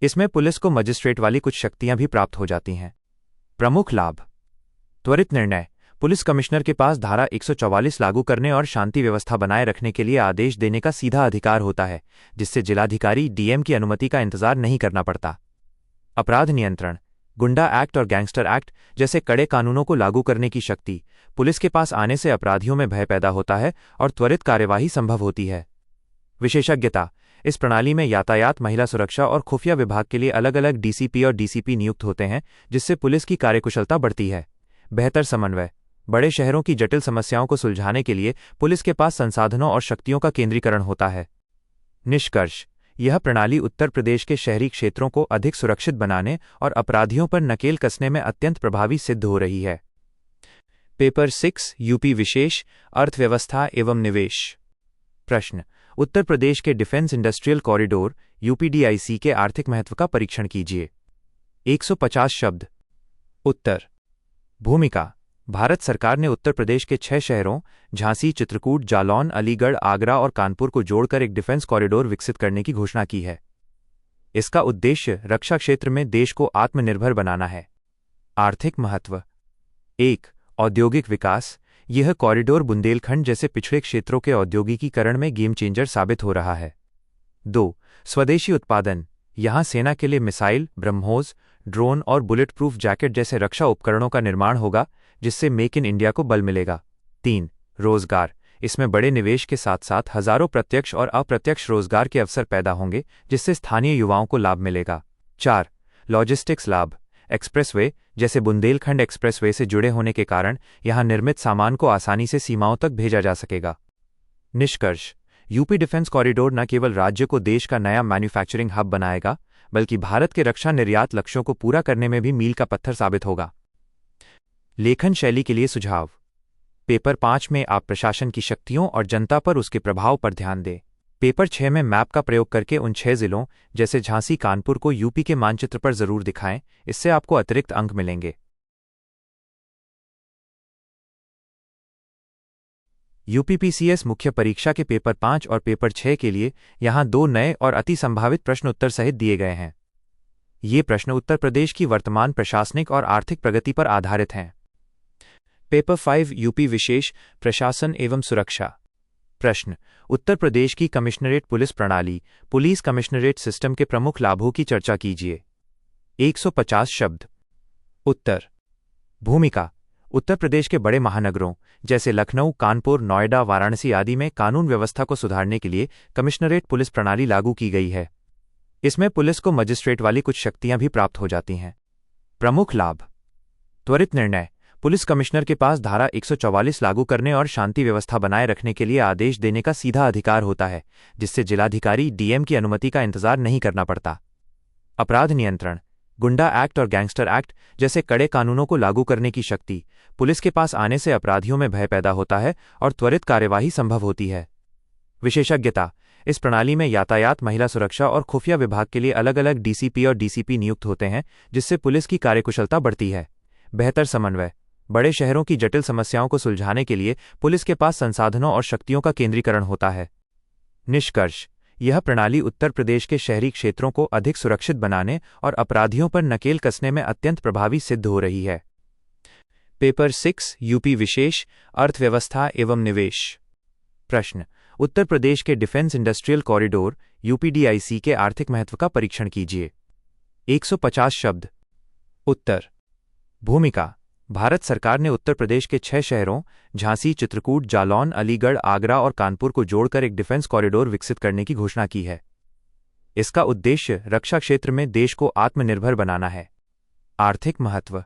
इसमें पुलिस को मजिस्ट्रेट वाली कुछ शक्तियां भी प्राप्त हो जाती हैं। प्रमुख लाभ। त्वरित निर्णय। पुलिस कमिश्नर के पास धारा 144 लागू करने और शांति व्यवस्था बनाए रखने के लिए आदेश देने का सीधा अधिकार होता है, जिससे जिलाधिकारी डीएम की अनुमति का इंतजार नहीं करना पड़ता। अपराध नियंत्रण। गुंडा एक्ट और गैंगस्टर एक्ट जैसे कड़े कानूनों को लागू करने की शक्ति पुलिस के पास आने से अपराधियों में भय पैदा होता है और त्वरित कार्यवाही संभव होती है। विशेषज्ञता। इस प्रणाली में यातायात, महिला सुरक्षा और खुफिया विभाग के लिए अलग अलग डीसीपी और डीसीपी नियुक्त होते हैं, जिससे पुलिस की कार्यकुशलता बढ़ती है। बेहतर समन्वय। बड़े शहरों की जटिल समस्याओं को सुलझाने के लिए पुलिस के पास संसाधनों और शक्तियों का केंद्रीकरण होता है। निष्कर्ष। यह प्रणाली उत्तर प्रदेश के शहरी क्षेत्रों को अधिक सुरक्षित बनाने और अपराधियों पर नकेल कसने में अत्यंत प्रभावी सिद्ध हो रही है। पेपर 6 यूपी विशेष अर्थव्यवस्था एवं निवेश। प्रश्न। उत्तर प्रदेश के डिफेंस इंडस्ट्रियल कॉरिडोर यूपीडीआईसी के आर्थिक महत्व का परीक्षण कीजिए। 150 शब्द। उत्तर। भूमिका। भारत सरकार ने उत्तर प्रदेश के 6 शहरों झांसी, चित्रकूट, जालौन, अलीगढ़, आगरा और कानपुर को जोड़कर एक डिफेंस कॉरिडोर विकसित करने की घोषणा की है। इसका उद्देश्य रक्षा क्षेत्र में देश को आत्मनिर्भर बनाना है। आर्थिक महत्व। 1. औद्योगिक विकास। यह कॉरिडोर बुंदेलखंड जैसे पिछड़े क्षेत्रों के औद्योगिकीकरण में गेम चेंजर साबित हो रहा है। 2. स्वदेशी उत्पादन। यहां सेना के लिए मिसाइल, ब्रह्मोस, ड्रोन और बुलेट प्रूफ जैकेट जैसे रक्षा उपकरणों का निर्माण होगा, जिससे मेक इन इंडिया को बल मिलेगा। 3. रोजगार। इसमें बड़े निवेश के साथ साथ हजारों प्रत्यक्ष और अप्रत्यक्ष रोजगार के अवसर पैदा होंगे, जिससे स्थानीय युवाओं को लाभ मिलेगा। 4. लॉजिस्टिक्स लाभ। एक्सप्रेसवे जैसे बुंदेलखंड एक्सप्रेसवे से जुड़े होने के कारण यहां निर्मित सामान को आसानी से सीमाओं तक भेजा जा सकेगा। निष्कर्ष। यूपी डिफेंस कॉरिडोर न केवल राज्य को देश का नया मैन्युफैक्चरिंग हब बनाएगा, बल्कि भारत के रक्षा निर्यात लक्ष्यों को पूरा करने में भी मील का पत्थर साबित होगा। लेखन शैली के लिए सुझाव। पेपर 5 में आप प्रशासन की शक्तियों और जनता पर उसके प्रभाव पर ध्यान दें। पेपर 6 में मैप का प्रयोग करके उन 6 जिलों जैसे झांसी, कानपुर को यूपी के मानचित्र पर जरूर दिखाएं, इससे आपको अतिरिक्त अंक मिलेंगे। यूपीपीसीएस मुख्य परीक्षा के पेपर 5 और पेपर 6 के लिए यहां 2 नए और अति संभावित प्रश्न उत्तर सहित दिए गए हैं। ये प्रश्न उत्तर प्रदेश की वर्तमान प्रशासनिक और आर्थिक प्रगति पर आधारित हैं। पेपर 5 यूपी विशेष प्रशासन एवं सुरक्षा। प्रश्न। उत्तर प्रदेश की कमिश्नरेट पुलिस प्रणाली, पुलिस कमिश्नरेट सिस्टम के प्रमुख लाभों की चर्चा कीजिए। 150 शब्द। उत्तर। भूमिका। उत्तर प्रदेश के बड़े महानगरों जैसे लखनऊ, कानपुर, नोएडा, वाराणसी आदि में कानून व्यवस्था को सुधारने के लिए कमिश्नरेट पुलिस प्रणाली लागू की गई है। इसमें पुलिस को मजिस्ट्रेट वाली कुछ शक्तियां भी प्राप्त हो जाती हैं। प्रमुख लाभ। त्वरित निर्णय। पुलिस कमिश्नर के पास धारा 144 लागू करने और शांति व्यवस्था बनाए रखने के लिए आदेश देने का सीधा अधिकार होता है, जिससे जिलाधिकारी डीएम की अनुमति का इंतजार नहीं करना पड़ता। अपराध नियंत्रण, गुंडा एक्ट और गैंगस्टर एक्ट जैसे कड़े कानूनों को लागू करने की शक्ति पुलिस के पास आने से अपराधियों में भय पैदा होता है और त्वरित कार्यवाही संभव होती है। विशेषज्ञता, इस प्रणाली में यातायात, महिला सुरक्षा और खुफिया विभाग के लिए अलग अलग डीसीपी और डीसीपी नियुक्त होते हैं, जिससे पुलिस की कार्यकुशलता बढ़ती है। बेहतर समन्वय, बड़े शहरों की जटिल समस्याओं को सुलझाने के लिए पुलिस के पास संसाधनों और शक्तियों का केंद्रीकरण होता है। निष्कर्ष, यह प्रणाली उत्तर प्रदेश के शहरी क्षेत्रों को अधिक सुरक्षित बनाने और अपराधियों पर नकेल कसने में अत्यंत प्रभावी सिद्ध हो रही है। पेपर 6 यूपी विशेष, अर्थव्यवस्था एवं निवेश। प्रश्न, उत्तर प्रदेश के डिफेंस इंडस्ट्रियल कॉरिडोर यूपीडीआईसी के आर्थिक महत्व का परीक्षण कीजिए। 150 शब्द। उत्तर। भूमिका, भारत सरकार ने उत्तर प्रदेश के 6 शहरों झांसी, चित्रकूट, जालौन, अलीगढ़, आगरा और कानपुर को जोड़कर एक डिफेंस कॉरिडोर विकसित करने की घोषणा की है। इसका उद्देश्य रक्षा क्षेत्र में देश को आत्मनिर्भर बनाना है। आर्थिक महत्व।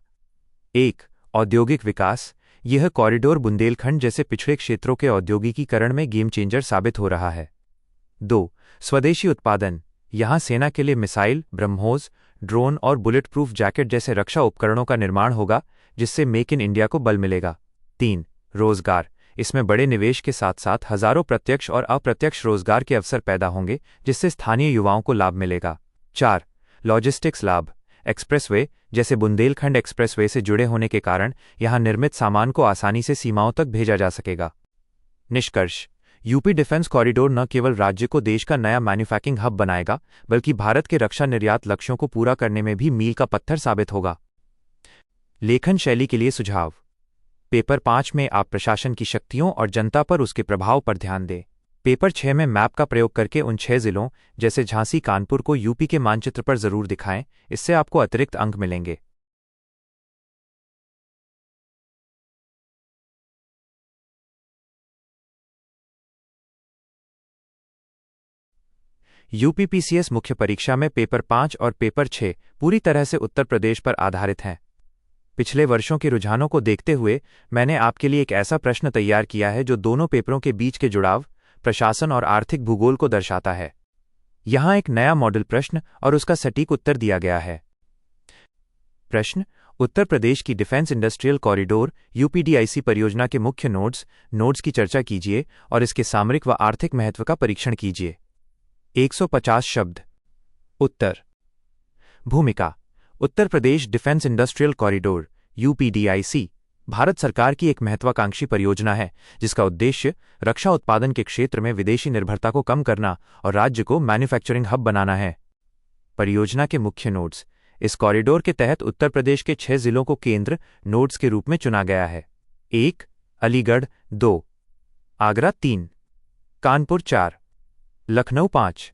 1. औद्योगिक विकास, यह कॉरिडोर बुंदेलखंड जैसे पिछड़े क्षेत्रों के औद्योगिकीकरण में गेम चेंजर साबित हो रहा है। 2. स्वदेशी उत्पादन, यहां सेना के लिए मिसाइल, ब्रह्मोस, ड्रोन और बुलेट प्रूफ जैकेट जैसे रक्षा उपकरणों का निर्माण होगा, जिससे मेक इन इंडिया को बल मिलेगा। 3. रोजगार, इसमें बड़े निवेश के साथ साथ हजारों प्रत्यक्ष और अप्रत्यक्ष रोजगार के अवसर पैदा होंगे, जिससे स्थानीय युवाओं को लाभ मिलेगा। 4. लॉजिस्टिक्स लाभ, एक्सप्रेसवे जैसे बुंदेलखंड एक्सप्रेसवे से जुड़े होने के कारण यहां निर्मित सामान को आसानी से सीमाओं तक भेजा जा सकेगा। निष्कर्ष, यूपी डिफेंस कॉरिडोर न केवल राज्य को देश का नया मैन्युफैक्चरिंग हब बनाएगा, बल्कि भारत के रक्षा निर्यात लक्ष्यों को पूरा करने में भी मील का पत्थर साबित होगा। लेखन शैली के लिए सुझाव। पेपर 5 में आप प्रशासन की शक्तियों और जनता पर उसके प्रभाव पर ध्यान दें। पेपर 6 में मैप का प्रयोग करके उन 6 जिलों जैसे झांसी, कानपुर को यूपी के मानचित्र पर जरूर दिखाएं, इससे आपको अतिरिक्त अंक मिलेंगे। यूपीपीसीएस मुख्य परीक्षा में पेपर 5 और पेपर 6 पूरी तरह से उत्तर प्रदेश पर आधारित हैं। पिछले वर्षों के रुझानों को देखते हुए मैंने आपके लिए एक ऐसा प्रश्न तैयार किया है जो दोनों पेपरों के बीच के जुड़ाव, प्रशासन और आर्थिक भूगोल को दर्शाता है। यहां एक नया मॉडल प्रश्न और उसका सटीक उत्तर दिया गया है। प्रश्न, उत्तर प्रदेश की डिफेंस इंडस्ट्रियल कॉरिडोर यूपीडीआईसी परियोजना के मुख्य नोड्स की चर्चा कीजिए और इसके सामरिक व आर्थिक महत्व का परीक्षण कीजिए। 150 शब्द। उत्तर। भूमिका, Uttar Pradesh defence industrial corridor यूपीडीआईसी Bharat सरकार की एक महत्वाकांक्षी परियोजना है, जिसका उद्देश्य रक्षा उत्पादन के क्षेत्र में विदेशी निर्भरता को कम करना और राज्य को मैन्युफैक्चरिंग हब बनाना है। परियोजना के मुख्य नोड्स, इस कॉरिडोर के तहत उत्तर प्रदेश के 6 जिलों को केंद्र नोड्स के रूप में चुना गया है। 1. अलीगढ़, 2. आगरा, 3. कानपुर, 4. लखनऊ, 5.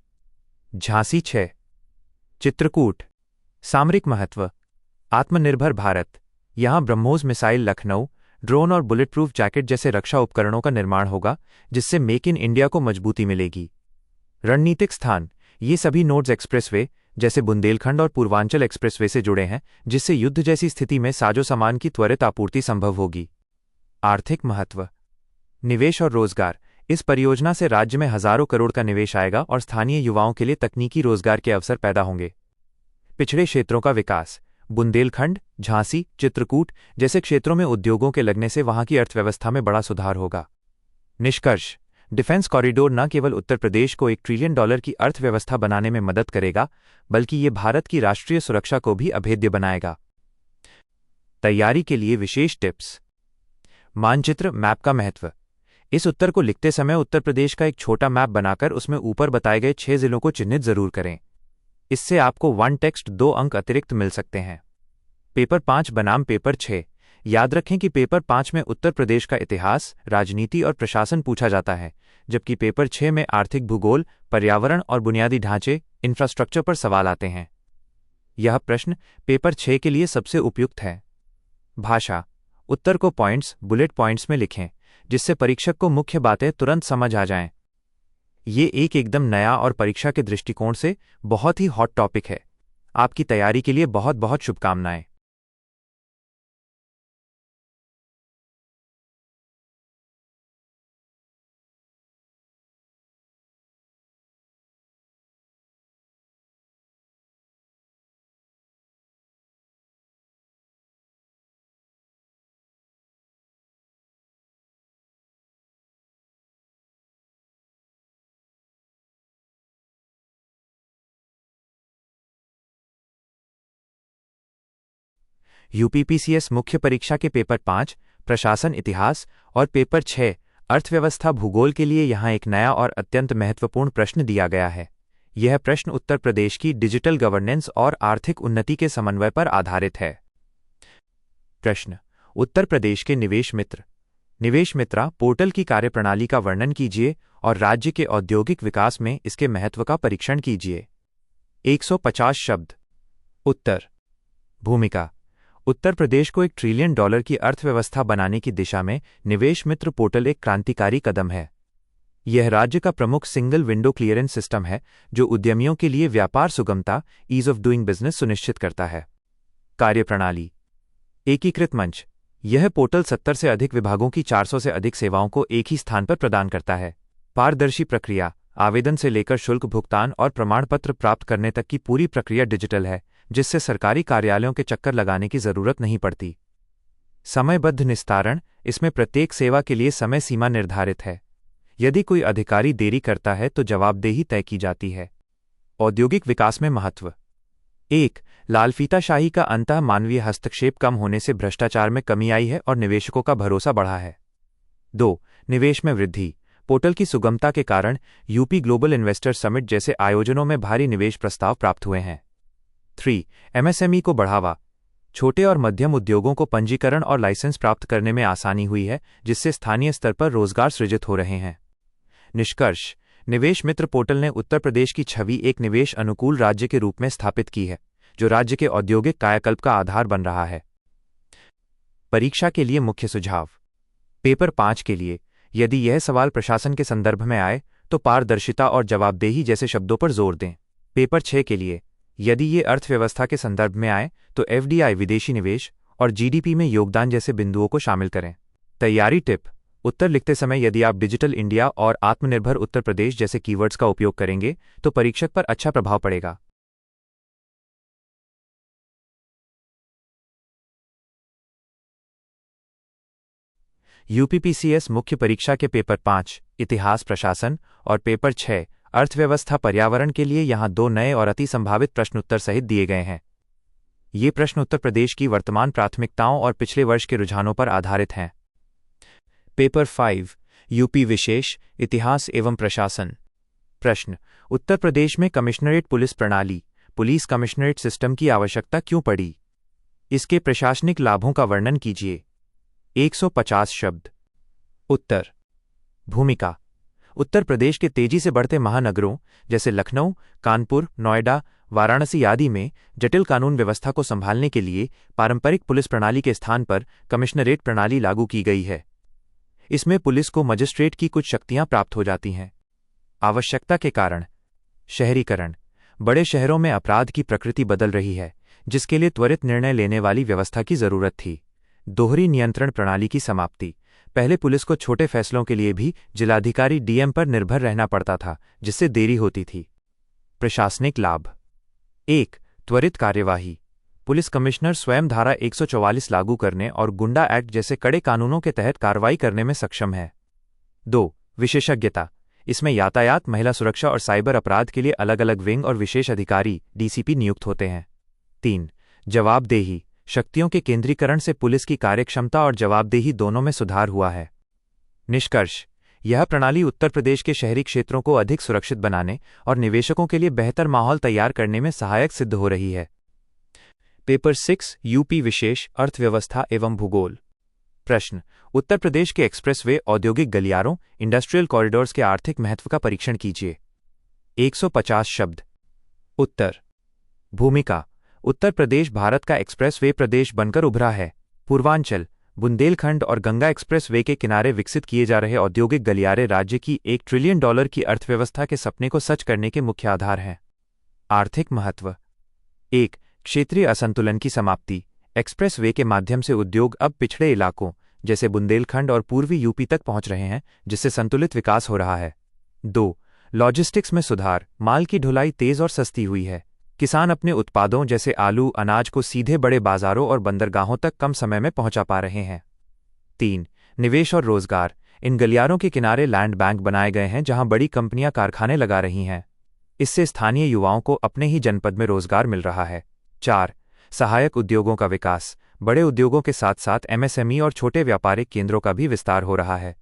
झांसी, 6. चित्रकूट। सामरिक महत्व, आत्मनिर्भर भारत, यहां ब्रह्मोस मिसाइल, लखनऊ, ड्रोन और बुलेट प्रूफ जैकेट जैसे रक्षा उपकरणों का निर्माण होगा, जिससे मेक इन इंडिया को मजबूती मिलेगी। रणनीतिक स्थान, ये सभी नोड्स एक्सप्रेसवे जैसे बुंदेलखंड और पूर्वांचल एक्सप्रेसवे से जुड़े हैं, जिससे युद्ध जैसी स्थिति में साजो सामान की त्वरित आपूर्ति संभव होगी। आर्थिक महत्व, निवेश और रोजगार, इस परियोजना से राज्य में हजारों करोड़ का निवेश आएगा और स्थानीय युवाओं के लिए तकनीकी रोजगार के अवसर पैदा होंगे। पिछड़े क्षेत्रों का विकास, बुंदेलखंड, झांसी, चित्रकूट जैसे क्षेत्रों में उद्योगों के लगने से वहां की अर्थव्यवस्था में बड़ा सुधार होगा। निष्कर्ष, डिफेंस कॉरिडोर न केवल उत्तर प्रदेश को $1 ट्रिलियन की अर्थव्यवस्था बनाने में मदद करेगा, बल्कि ये भारत की राष्ट्रीय सुरक्षा को भी अभेद्य बनाएगा। तैयारी के लिए विशेष टिप्स। मानचित्र, मैप का महत्व, इस उत्तर को लिखते समय उत्तर प्रदेश का एक छोटा मैप बनाकर उसमें ऊपर बताए गए 6 जिलों को चिन्हित जरूर करें। इससे आपको 1 टेक्स्ट 2 अंक अतिरिक्त मिल सकते हैं। पेपर 5 बनाम पेपर 6, याद रखें कि पेपर 5 में उत्तर प्रदेश का इतिहास, राजनीति और प्रशासन पूछा जाता है, जबकि पेपर 6 में आर्थिक भूगोल, पर्यावरण और बुनियादी ढांचे, इंफ्रास्ट्रक्चर पर सवाल आते हैं। यह प्रश्न पेपर 6 के लिए सबसे उपयुक्त है। भाषा, उत्तर को पॉइंट्स, बुलेट पॉइंट्स में लिखें, जिससे परीक्षक को मुख्य बातें तुरंत समझ आ जाएं। ये एकदम नया और परीक्षा के दृष्टिकोण से बहुत ही हॉट टॉपिक है। आपकी तैयारी के लिए बहुत बहुत शुभकामनाएं। यूपीपीसीएस मुख्य परीक्षा के पेपर 5 प्रशासन इतिहास और पेपर 6 अर्थव्यवस्था भूगोल के लिए यहाँ एक नया और अत्यंत महत्वपूर्ण प्रश्न दिया गया है। यह प्रश्न उत्तर प्रदेश की डिजिटल गवर्नेंस और आर्थिक उन्नति के समन्वय पर आधारित है। प्रश्न: उत्तर प्रदेश के निवेश मित्रा पोर्टल की कार्यप्रणाली का वर्णन कीजिए और राज्य के औद्योगिक विकास में इसके महत्व का परीक्षण कीजिए। 150 शब्द। उत्तर: भूमिका। उत्तर प्रदेश को $1 ट्रिलियन की अर्थव्यवस्था बनाने की दिशा में निवेश मित्र पोर्टल एक क्रांतिकारी कदम है। यह राज्य का प्रमुख सिंगल विंडो क्लियरेंस सिस्टम है जो उद्यमियों के लिए व्यापार सुगमता ईज ऑफ डूइंग बिजनेस सुनिश्चित करता है। कार्यप्रणाली: एकीकृत मंच। यह पोर्टल 70 से अधिक विभागों की 400 से अधिक सेवाओं को एक ही स्थान पर प्रदान करता है। पारदर्शी प्रक्रिया। आवेदन से लेकर शुल्क भुगतान और प्रमाण पत्र प्राप्त करने तक की पूरी प्रक्रिया डिजिटल है, जिससे सरकारी कार्यालयों के चक्कर लगाने की जरूरत नहीं पड़ती। समयबद्ध निस्तारण। इसमें प्रत्येक सेवा के लिए समय सीमा निर्धारित है। यदि कोई अधिकारी देरी करता है तो जवाबदेही तय की जाती है। औद्योगिक विकास में महत्व। 1. लालफीताशाही का अंतः मानवीय हस्तक्षेप कम होने से भ्रष्टाचार में कमी आई है और निवेशकों का भरोसा बढ़ा है। 2. निवेश में वृद्धि। पोर्टल की सुगमता के कारण यूपी ग्लोबल इन्वेस्टर समिट जैसे आयोजनों में भारी निवेश प्रस्ताव प्राप्त हुए हैं। 3. एमएसएमई को बढ़ावा। छोटे और मध्यम उद्योगों को पंजीकरण और लाइसेंस प्राप्त करने में आसानी हुई है, जिससे स्थानीय स्तर पर रोजगार सृजित हो रहे हैं। निष्कर्ष: निवेश मित्र पोर्टल ने उत्तर प्रदेश की छवि एक निवेश अनुकूल राज्य के रूप में स्थापित की है, जो राज्य के औद्योगिक कायाकल्प का आधार बन रहा है। परीक्षा के लिए मुख्य सुझाव। पेपर 5 के लिए, यदि यह सवाल प्रशासन के संदर्भ में आए तो पारदर्शिता और जवाबदेही जैसे शब्दों पर जोर दें। पेपर 6 के लिए, यदि ये अर्थव्यवस्था के संदर्भ में आए तो एफडीआई विदेशी निवेश और जीडीपी में योगदान जैसे बिंदुओं को शामिल करें। तैयारी टिप: उत्तर लिखते समय यदि आप डिजिटल इंडिया और आत्मनिर्भर उत्तर प्रदेश जैसे कीवर्ड्स का उपयोग करेंगे तो परीक्षक पर अच्छा प्रभाव पड़ेगा। यूपीपीसीएस मुख्य परीक्षा के पेपर 5 इतिहास प्रशासन और पेपर 6 अर्थव्यवस्था पर्यावरण के लिए यहाँ 2 नए और अति संभावित प्रश्नोत्तर सहित दिए गए हैं। ये प्रश्न उत्तर प्रदेश की वर्तमान प्राथमिकताओं और पिछले वर्ष के रुझानों पर आधारित हैं। पेपर 5 यूपी विशेष इतिहास एवं प्रशासन। प्रश्न: उत्तर प्रदेश में कमिश्नरेट पुलिस प्रणाली पुलिस कमिश्नरेट सिस्टम की आवश्यकता क्यों पड़ी? इसके प्रशासनिक लाभों का वर्णन कीजिए। 150 शब्द। उत्तर: भूमिका। उत्तर प्रदेश के तेजी से बढ़ते महानगरों जैसे लखनऊ, कानपुर, नोएडा, वाराणसी आदि में जटिल कानून व्यवस्था को संभालने के लिए पारंपरिक पुलिस प्रणाली के स्थान पर कमिश्नरेट प्रणाली लागू की गई है। इसमें पुलिस को मजिस्ट्रेट की कुछ शक्तियां प्राप्त हो जाती हैं। आवश्यकता के कारण: शहरीकरण। बड़े शहरों में अपराध की प्रकृति बदल रही है, जिसके लिए त्वरित निर्णय लेने वाली व्यवस्था की जरूरत थी। दोहरी नियंत्रण प्रणाली की समाप्ति। पहले पुलिस को छोटे फैसलों के लिए भी जिलाधिकारी डीएम पर निर्भर रहना पड़ता था, जिससे देरी होती थी। प्रशासनिक लाभ: 1. त्वरित कार्यवाही। पुलिस कमिश्नर स्वयं धारा 144 लागू करने और गुंडा एक्ट जैसे कड़े कानूनों के तहत कार्रवाई करने में सक्षम है। 2. विशेषज्ञता। इसमें यातायात, महिला सुरक्षा और साइबर अपराध के लिए अलग अलग विंग और विशेष अधिकारी डीसीपी नियुक्त होते हैं। 3. जवाबदेही। शक्तियों के केंद्रीकरण से पुलिस की कार्यक्षमता और जवाबदेही दोनों में सुधार हुआ है। निष्कर्ष: यह प्रणाली उत्तर प्रदेश के शहरी क्षेत्रों को अधिक सुरक्षित बनाने और निवेशकों के लिए बेहतर माहौल तैयार करने में सहायक सिद्ध हो रही है। पेपर 6 यूपी विशेष अर्थव्यवस्था एवं भूगोल। प्रश्न: उत्तर प्रदेश के एक्सप्रेसवे, औद्योगिक गलियारों, इंडस्ट्रियल कॉरिडोर्स के आर्थिक महत्व का परीक्षण कीजिए। 150 शब्द। उत्तर: भूमिका। उत्तर प्रदेश भारत का एक्सप्रेसवे प्रदेश बनकर उभरा है। पूर्वांचल, बुंदेलखंड और गंगा एक्सप्रेसवे के किनारे विकसित किए जा रहे औद्योगिक गलियारे राज्य की $1 ट्रिलियन की अर्थव्यवस्था के सपने को सच करने के मुख्य आधार हैं। आर्थिक महत्व: 1. क्षेत्रीय असंतुलन की समाप्ति। एक्सप्रेसवे के माध्यम से उद्योग अब पिछड़े इलाकों जैसे बुंदेलखंड और पूर्वी यूपी तक पहुंच रहे हैं, जिससे संतुलित विकास हो रहा है। 2. लॉजिस्टिक्स में सुधार। माल की ढुलाई तेज और सस्ती हुई है। किसान अपने उत्पादों जैसे आलू, अनाज को सीधे बड़े बाजारों और बंदरगाहों तक कम समय में पहुंचा पा रहे हैं। 3. निवेश और रोजगार। इन गलियारों के किनारे लैंड बैंक बनाए गए हैं जहां बड़ी कंपनियां कारखाने लगा रही हैं। इससे स्थानीय युवाओं को अपने ही जनपद में रोजगार मिल रहा है। 4. सहायक उद्योगों का विकास। बड़े उद्योगों के साथ साथ एमएसएमई और छोटे व्यापारिक केंद्रों का भी विस्तार हो रहा है।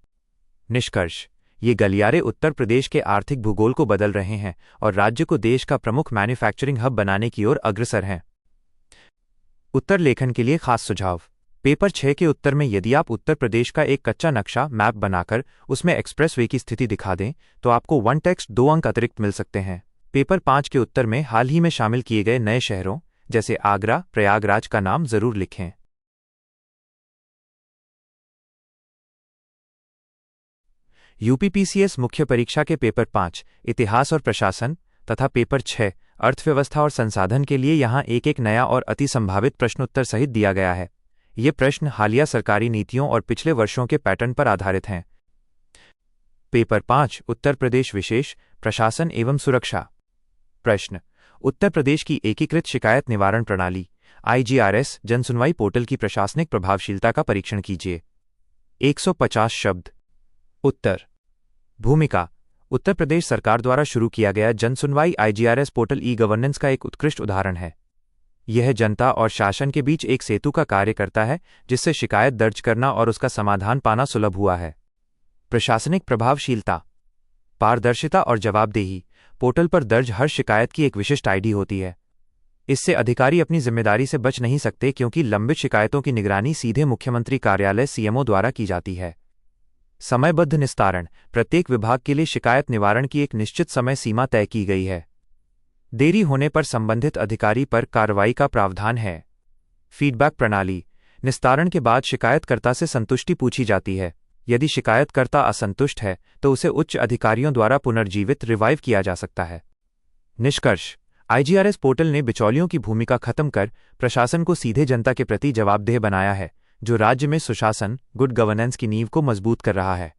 निष्कर्ष: ये गलियारे उत्तर प्रदेश के आर्थिक भूगोल को बदल रहे हैं और राज्य को देश का प्रमुख मैन्युफैक्चरिंग हब बनाने की ओर अग्रसर हैं। उत्तर लेखन के लिए खास सुझाव: पेपर 6 के उत्तर में यदि आप उत्तर प्रदेश का एक कच्चा नक्शा मैप बनाकर उसमें एक्सप्रेसवे की स्थिति दिखा दें तो आपको वन टेक्स्ट 2 अंक अतिरिक्त मिल सकते हैं। पेपर 5 के उत्तर में हाल ही में शामिल किए गए नए शहरों जैसे आगरा, प्रयागराज का नाम जरूर लिखें। यूपीपीसीएस मुख्य परीक्षा के पेपर 5 इतिहास और प्रशासन तथा पेपर 6 अर्थव्यवस्था और संसाधन के लिए यहाँ एक नया और अति संभावित प्रश्नोत्तर सहित दिया गया है। ये प्रश्न हालिया सरकारी नीतियों और पिछले वर्षों के पैटर्न पर आधारित हैं। पेपर 5 उत्तर प्रदेश विशेष प्रशासन एवं सुरक्षा। प्रश्न: उत्तर प्रदेश की एकीकृत शिकायत निवारण प्रणाली IGRS जनसुनवाई पोर्टल की प्रशासनिक प्रभावशीलता का परीक्षण कीजिए। 150 शब्द। उत्तर: भूमिका: उत्तर प्रदेश सरकार द्वारा शुरू किया गया जनसुनवाई IGRS पोर्टल ई-गवर्नेंस का एक उत्कृष्ट उदाहरण है। यह जनता और शासन के बीच एक सेतु का कार्य करता है जिससे शिकायत दर्ज करना और उसका समाधान पाना सुलभ हुआ है। प्रशासनिक प्रभावशीलता: पारदर्शिता और जवाबदेही। पोर्टल पर दर्ज हर शिकायत की एक विशिष्ट ID होती है। इससे अधिकारी अपनी जिम्मेदारी से बच नहीं सकते क्योंकि लंबित शिकायतों की निगरानी सीधे मुख्यमंत्री कार्यालय CMO द्वारा की जाती है। समयबद्ध निस्तारण: प्रत्येक विभाग के लिए शिकायत निवारण की एक निश्चित समय सीमा तय की गई है। देरी होने पर संबंधित अधिकारी पर कार्रवाई का प्रावधान है। फीडबैक प्रणाली: निस्तारण के बाद शिकायतकर्ता से संतुष्टि पूछी जाती है। यदि शिकायतकर्ता असंतुष्ट है तो उसे उच्च अधिकारियों द्वारा पुनर्जीवित रिवाइव किया जा सकता है। निष्कर्ष: IGRS पोर्टल ने बिचौलियों की भूमिका खत्म कर प्रशासन को सीधे जनता के प्रति जवाबदेह बनाया है, जो राज्य में सुशासन गुड गवर्नेंस की नींव को मजबूत कर रहा है।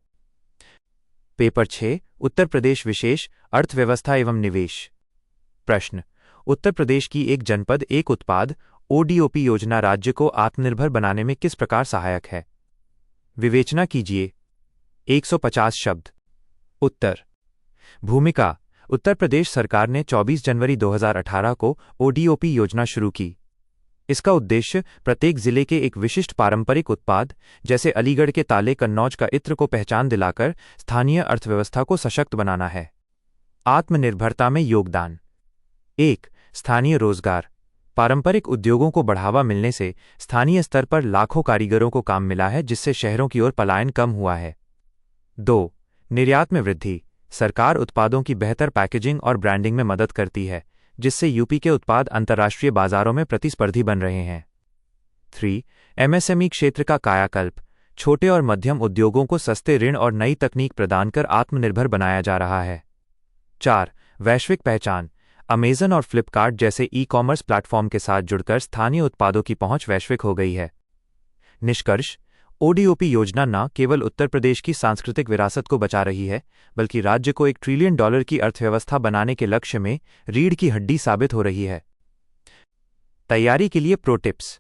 पेपर 6 उत्तर प्रदेश विशेष अर्थव्यवस्था एवं निवेश। प्रश्न: उत्तर प्रदेश की एक जनपद एक उत्पाद ODOP योजना राज्य को आत्मनिर्भर बनाने में किस प्रकार सहायक है? विवेचना कीजिए। 150 शब्द। उत्तर: भूमिका: उत्तर प्रदेश सरकार ने 24 जनवरी 2018 को ODOP योजना शुरू की। इसका उद्देश्य प्रत्येक जिले के एक विशिष्ट पारंपरिक उत्पाद जैसे अलीगढ़ के ताले कन्नौज का इत्र को पहचान दिलाकर स्थानीय अर्थव्यवस्था को सशक्त बनाना है। आत्मनिर्भरता में योगदान: 1. स्थानीय रोजगार: पारंपरिक उद्योगों को बढ़ावा मिलने से स्थानीय स्तर पर लाखों कारीगरों को काम मिला है जिससे शहरों की ओर पलायन कम हुआ है। 2. निर्यात में वृद्धि: सरकार उत्पादों की बेहतर पैकेजिंग और ब्रांडिंग में मदद करती है जिससे यूपी के उत्पाद अंतर्राष्ट्रीय बाजारों में प्रतिस्पर्धी बन रहे हैं। 3. MSME क्षेत्र का कायाकल्प: छोटे और मध्यम उद्योगों को सस्ते ऋण और नई तकनीक प्रदान कर आत्मनिर्भर बनाया जा रहा है। 4. वैश्विक पहचान: अमेजन और फ्लिपकार्ट जैसे ई-कॉमर्स प्लेटफॉर्म के साथ जुड़कर स्थानीय उत्पादों की पहुंच वैश्विक हो गई है। निष्कर्ष: ODOP योजना न केवल उत्तर प्रदेश की सांस्कृतिक विरासत को बचा रही है बल्कि राज्य को $1 ट्रिलियन की अर्थव्यवस्था बनाने के लक्ष्य में रीढ़ की हड्डी साबित हो रही है। तैयारी के लिए प्रो टिप्स: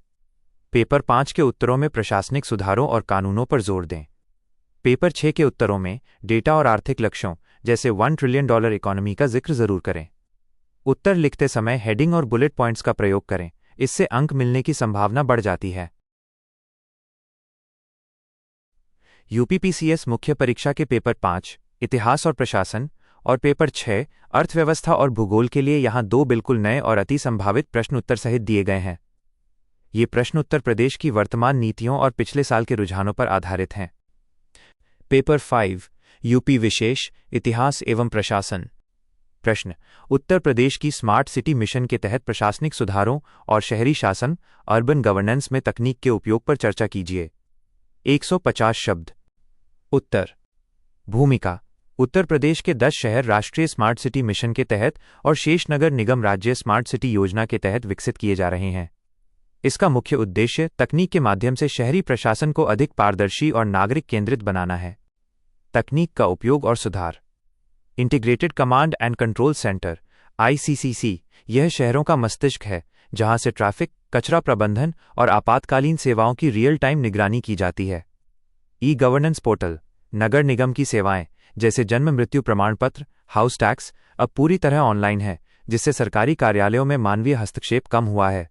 पेपर 5 के उत्तरों में प्रशासनिक सुधारों और कानूनों पर जोर दें। पेपर 6 के उत्तरों में डेटा और आर्थिक लक्ष्यों जैसे $1 ट्रिलियन इकोनॉमी का जिक्र जरूर करें। उत्तर लिखते समय हेडिंग और बुलेट पॉइंट्स का प्रयोग करें, इससे अंक मिलने की संभावना बढ़ जाती है। यूपीपीसीएस मुख्य परीक्षा के पेपर 5 इतिहास और प्रशासन और पेपर 6 अर्थव्यवस्था और भूगोल के लिए यहाँ 2 बिल्कुल नए और अति संभावित प्रश्न उत्तर सहित दिए गए हैं। ये प्रश्न उत्तर प्रदेश की वर्तमान नीतियों और पिछले साल के रुझानों पर आधारित हैं। पेपर 5 यूपी विशेष इतिहास एवं प्रशासन। प्रश्न: उत्तर प्रदेश की स्मार्ट सिटी मिशन के तहत प्रशासनिक सुधारों और शहरी शासन अर्बन गवर्नेंस में तकनीक के उपयोग पर चर्चा कीजिए। 150 शब्द। उत्तर: भूमिका: उत्तर प्रदेश के 10 शहर राष्ट्रीय स्मार्ट सिटी मिशन के तहत और शेष नगर निगम राज्य स्मार्ट सिटी योजना के तहत विकसित किए जा रहे हैं। इसका मुख्य उद्देश्य तकनीक के माध्यम से शहरी प्रशासन को अधिक पारदर्शी और नागरिक केंद्रित बनाना है। तकनीक का उपयोग और सुधार: integrated command and control centre ICCC यह शहरों का मस्तिष्क है जहां से ट्रैफिक, कचरा प्रबंधन और आपातकालीन सेवाओं की रियल टाइम निगरानी की जाती है। ई-गवर्नेंस पोर्टल: नगर निगम की सेवाएं जैसे जन्म मृत्यु प्रमाण पत्र, हाउस टैक्स अब पूरी तरह ऑनलाइन है जिससे सरकारी कार्यालयों में मानवीय हस्तक्षेप कम हुआ है।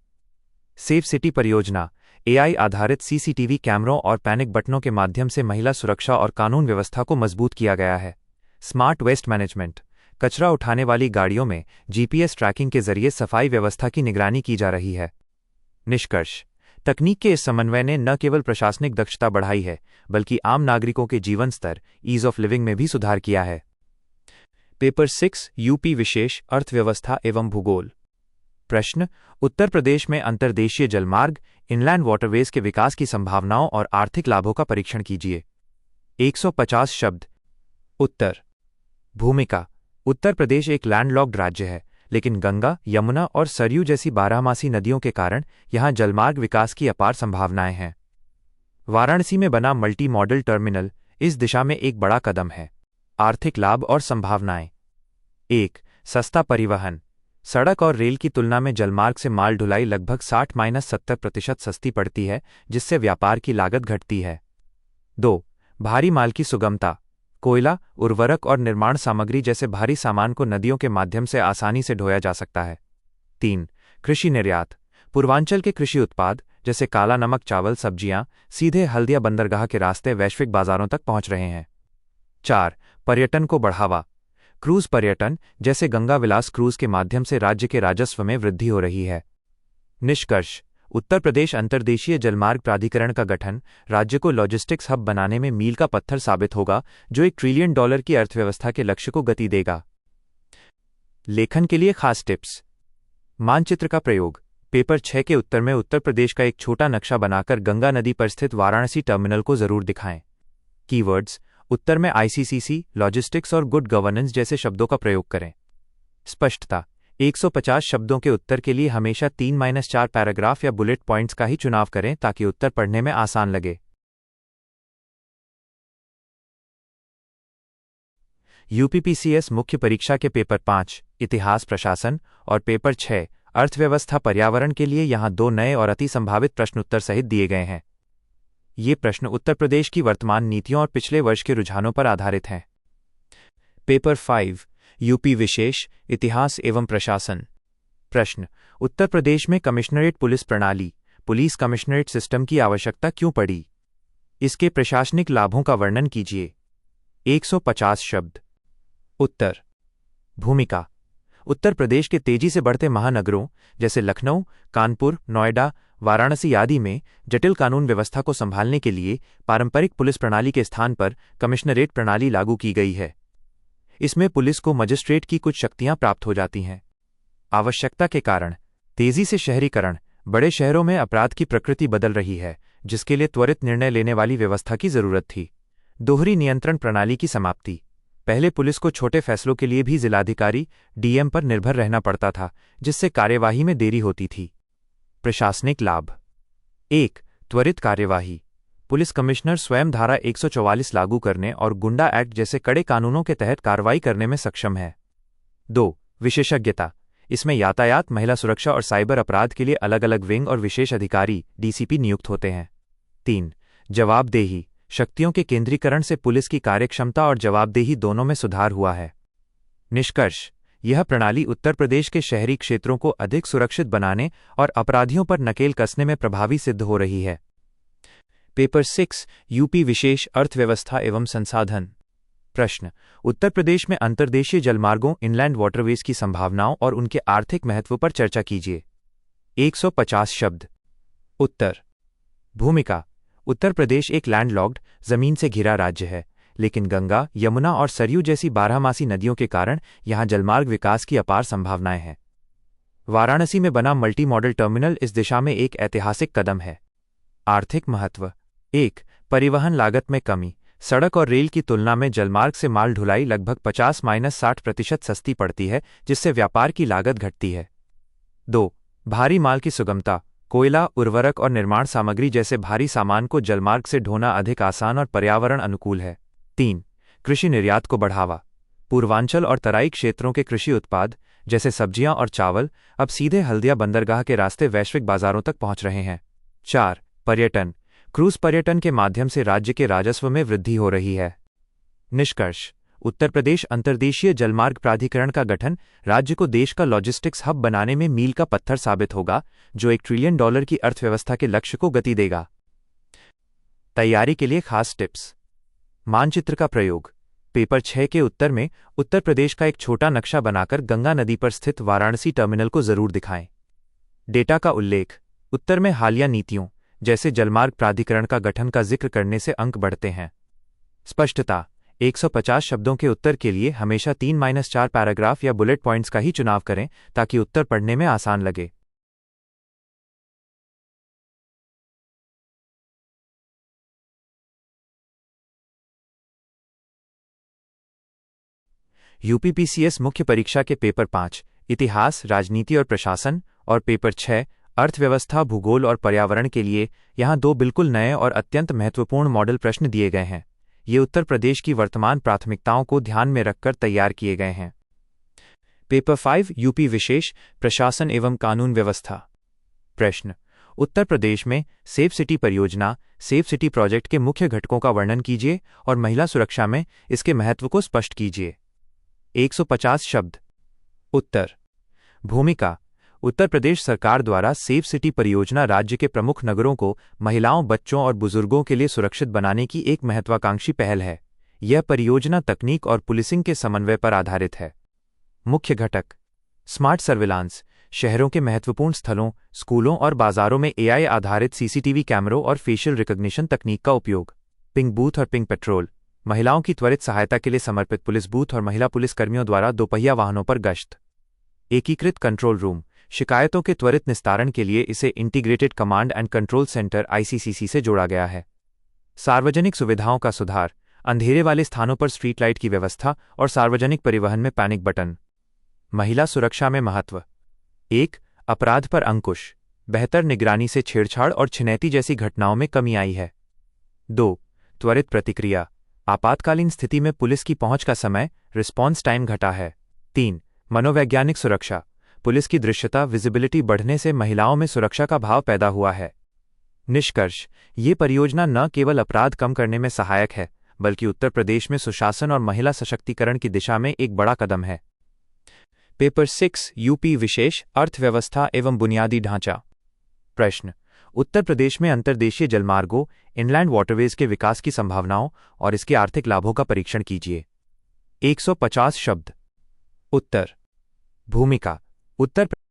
सेफ सिटी परियोजना: एआई आधारित सीसीटीवी कैमरों और पैनिक बटनों के माध्यम से महिला सुरक्षा और कानून व्यवस्था को मजबूत किया गया है। स्मार्ट वेस्ट मैनेजमेंट, कचरा उठाने वाली गाड़ियों में जीपीएस ट्रैकिंग के जरिए सफाई व्यवस्था की निगरानी की जा रही है। निष्कर्ष, तकनीक के इस समन्वय ने न केवल प्रशासनिक दक्षता बढ़ाई है, बल्कि आम नागरिकों के जीवन स्तर, ईज ऑफ लिविंग में भी सुधार किया है। पेपर 6 यूपी विशेष अर्थव्यवस्था एवं भूगोल। प्रश्न, उत्तर प्रदेश में अंतर्देशीय जलमार्ग, इनलैंड वाटरवेज के विकास की संभावनाओं और आर्थिक लाभों का परीक्षण कीजिए। 150 शब्द। उत्तर। भूमिका, उत्तर प्रदेश एक लैंडलॉक्ड राज्य है, लेकिन गंगा, यमुना और सरयू जैसी बारहमासी नदियों के कारण यहां जलमार्ग विकास की अपार संभावनाएं हैं। वाराणसी में बना मल्टी मॉडल टर्मिनल इस दिशा में एक बड़ा कदम है। आर्थिक लाभ और संभावनाएं। 1. सस्ता परिवहन। सड़क और रेल की तुलना में जलमार्ग से माल ढुलाई लगभग 60-70% सस्ती पड़ती है, जिससे व्यापार की लागत घटती है। 2. भारी माल की सुगमता। कोयला, उर्वरक और निर्माण सामग्री जैसे भारी सामान को नदियों के माध्यम से आसानी से ढोया जा सकता है। 3. कृषि निर्यात। पूर्वांचल के कृषि उत्पाद जैसे काला नमक, चावल, सब्जियां सीधे हल्दिया बंदरगाह के रास्ते वैश्विक बाजारों तक पहुंच रहे हैं। 4. पर्यटन को बढ़ावा। क्रूज पर्यटन जैसे गंगा विलास क्रूज के माध्यम से राज्य के राजस्व में वृद्धि हो रही है। निष्कर्ष, उत्तर प्रदेश अंतर्देशीय जलमार्ग प्राधिकरण का गठन राज्य को लॉजिस्टिक्स हब बनाने में मील का पत्थर साबित होगा, जो $1 ट्रिलियन की अर्थव्यवस्था के लक्ष्य को गति देगा। लेखन के लिए खास टिप्स। मानचित्र का प्रयोग। पेपर 6 के उत्तर में उत्तर प्रदेश का एक छोटा नक्शा बनाकर गंगा नदी पर स्थित वाराणसी टर्मिनल को जरूर दिखाएं। कीवर्ड्स। उत्तर में आईसीसीसी, लॉजिस्टिक्स और गुड गवर्नेंस जैसे शब्दों का प्रयोग करें। स्पष्टता। 150 शब्दों के उत्तर के लिए हमेशा 3-4 पैराग्राफ या बुलेट पॉइंट्स का ही चुनाव करें ताकि उत्तर पढ़ने में आसान लगे। यूपीपीसीएस मुख्य परीक्षा के पेपर 5 इतिहास प्रशासन और पेपर 6 अर्थव्यवस्था पर्यावरण के लिए यहां 2 नए और अति संभावित प्रश्नोत्तर सहित दिए गए हैं। ये प्रश्न उत्तर प्रदेश की वर्तमान नीतियों और पिछले वर्ष के रुझानों पर आधारित हैं। पेपर 5 यूपी विशेष इतिहास एवं प्रशासन। प्रश्न, उत्तर प्रदेश में कमिश्नरेट पुलिस प्रणाली, पुलिस कमिश्नरेट सिस्टम की आवश्यकता क्यों पड़ी? इसके प्रशासनिक लाभों का वर्णन कीजिए। 150 शब्द। उत्तर। भूमिका, उत्तर प्रदेश के तेजी से बढ़ते महानगरों जैसे लखनऊ, कानपुर, नोएडा, वाराणसी आदि में जटिल कानून व्यवस्था को संभालने के लिए पारंपरिक पुलिस प्रणाली के स्थान पर कमिश्नरेट प्रणाली लागू की गई है। इसमें पुलिस को मजिस्ट्रेट की कुछ शक्तियां प्राप्त हो जाती हैं। आवश्यकता के कारण तेजी से शहरीकरण, बड़े शहरों में अपराध की प्रकृति बदल रही है, जिसके लिए त्वरित निर्णय लेने वाली व्यवस्था की जरूरत थी। दोहरी नियंत्रण प्रणाली की समाप्ति। पहले पुलिस को छोटे फैसलों के लिए भी जिलाधिकारी, डीएम पर निर्भर रहना पड़ता था, जिससे कार्यवाही में देरी होती थी। प्रशासनिक लाभ। 1. त्वरित कार्यवाही। पुलिस कमिश्नर स्वयं धारा 144 लागू करने और गुंडा एक्ट जैसे कड़े कानूनों के तहत कार्रवाई करने में सक्षम है। 2. विशेषज्ञता। इसमें यातायात, महिला सुरक्षा और साइबर अपराध के लिए अलग अलग विंग और विशेष अधिकारी डीसीपी नियुक्त होते हैं। 3. जवाबदेही। शक्तियों के केंद्रीकरण से पुलिस की कार्यक्षमता और जवाबदेही दोनों में सुधार हुआ है। निष्कर्ष, यह प्रणाली उत्तर प्रदेश के शहरी क्षेत्रों को अधिक सुरक्षित बनाने और अपराधियों पर नकेल कसने में प्रभावी सिद्ध हो रही है। पेपर 6 यूपी विशेष अर्थव्यवस्था एवं संसाधन। प्रश्न, उत्तर प्रदेश में अंतर्देशीय जलमार्गों, इनलैंड वाटरवेज की संभावनाओं और उनके आर्थिक महत्व पर चर्चा कीजिए। 150 शब्द। उत्तर। भूमिका, उत्तर प्रदेश एक लैंडलॉक्ड, जमीन से घिरा राज्य है, लेकिन गंगा, यमुना और सरयू जैसी बारहमासी नदियों के कारण यहां जलमार्ग विकास की अपार संभावनाएं हैं। वाराणसी में बना मल्टी मॉडल टर्मिनल इस दिशा में एक ऐतिहासिक कदम है। आर्थिक महत्व। 1. परिवहन लागत में कमी। सड़क और रेल की तुलना में जलमार्ग से माल ढुलाई लगभग 50-60% सस्ती पड़ती है, जिससे व्यापार की लागत घटती है। 2. भारी माल की सुगमता। कोयला, उर्वरक और निर्माण सामग्री जैसे भारी सामान को जलमार्ग से ढोना अधिक आसान और पर्यावरण अनुकूल है। 3. कृषि निर्यात को बढ़ावा। पूर्वांचल और तराई क्षेत्रों के कृषि उत्पाद जैसे सब्जियां और चावल अब सीधे हल्दिया बंदरगाह के रास्ते वैश्विक बाजारों तक पहुंच रहे हैं। 4. पर्यटन। क्रूज पर्यटन के माध्यम से राज्य के राजस्व में वृद्धि हो रही है। निष्कर्ष, उत्तर प्रदेश अंतर्देशीय जलमार्ग प्राधिकरण का गठन राज्य को देश का लॉजिस्टिक्स हब बनाने में मील का पत्थर साबित होगा, जो $1 ट्रिलियन की अर्थव्यवस्था के लक्ष्य को गति देगा। तैयारी के लिए खास टिप्स। मानचित्र का प्रयोग। पेपर 6 के उत्तर में उत्तर प्रदेश का एक छोटा नक्शा बनाकर गंगा नदी पर स्थित वाराणसी टर्मिनल को जरूर दिखाएं। डेटा का उल्लेख। उत्तर में हालिया नीतियों जैसे जलमार्ग प्राधिकरण का गठन का जिक्र करने से अंक बढ़ते हैं। स्पष्टता। 150 शब्दों के उत्तर के लिए हमेशा 3-4 पैराग्राफ या बुलेट पॉइंट्स का ही चुनाव करें ताकि उत्तर पढ़ने में आसान लगे। यूपीपीसीएस मुख्य परीक्षा के पेपर 5 इतिहास, राजनीति और प्रशासन और पेपर 6 अर्थव्यवस्था, भूगोल और पर्यावरण के लिए यहाँ 2 बिल्कुल नए और अत्यंत महत्वपूर्ण मॉडल प्रश्न दिए गए हैं। ये उत्तर प्रदेश की वर्तमान प्राथमिकताओं को ध्यान में रखकर तैयार किए गए हैं। पेपर 5 यूपी विशेष, प्रशासन एवं कानून व्यवस्था। प्रश्न। उत्तर प्रदेश में सेफ सिटी परियोजना, सेफ सिटी प्रोजेक्ट के मुख्य घटकों का वर्णन कीजिए और महिला सुरक्षा में इसके महत्व को स्पष्ट कीजिए। 150 शब्द। उत्तर। भूमिका। उत्तर प्रदेश सरकार द्वारा सेफ सिटी परियोजना राज्य के प्रमुख नगरों को महिलाओं, बच्चों और बुजुर्गों के लिए सुरक्षित बनाने की एक महत्वाकांक्षी पहल है। यह परियोजना तकनीक और पुलिसिंग के समन्वय पर आधारित है। मुख्य घटक। स्मार्ट सर्विलांस, शहरों के महत्वपूर्ण स्थलों, स्कूलों और बाजारों में एआई आधारित सीसीटीवी कैमरों और फेशियल रिकॉग्निशन तकनीक का उपयोग। पिंक बूथ और पिंक पेट्रोल, महिलाओं की त्वरित सहायता के लिए समर्पित पुलिस बूथ और महिला पुलिसकर्मियों द्वारा दोपहिया वाहनों पर गश्त। एकीकृत कंट्रोल रूम, शिकायतों के त्वरित निस्तारण के लिए इसे integrated command and control centre ICCC से जोड़ा गया है। सार्वजनिक सुविधाओं का सुधार, अंधेरे वाले स्थानों पर स्ट्रीट लाइट की व्यवस्था और सार्वजनिक परिवहन में पैनिक बटन। महिला सुरक्षा में महत्व। 1. अपराध पर अंकुश, बेहतर निगरानी से छेड़छाड़ और छिनैती जैसी घटनाओं में कमी आई है। 2. त्वरित प्रतिक्रिया, आपातकालीन स्थिति में पुलिस की पहुंच का समय, रिस्पॉन्स टाइम घटा है। 3. मनोवैज्ञानिक सुरक्षा, पुलिस की दृश्यता, विजिबिलिटी बढ़ने से महिलाओं में सुरक्षा का भाव पैदा हुआ है। निष्कर्ष। ये परियोजना न केवल अपराध कम करने में सहायक है, बल्कि उत्तर प्रदेश में सुशासन और महिला सशक्तिकरण की दिशा में एक बड़ा कदम है। पेपर 6 यूपी विशेष, अर्थव्यवस्था एवं बुनियादी ढांचा। प्रश्न। उत्तर प्रदेश में अंतर्देशीय जलमार्गों, इनलैंड वाटरवेज के विकास की संभावनाओं और इसके आर्थिक लाभों का परीक्षण कीजिए। 150 शब्द। उत्तर। भूमिका। उत्तर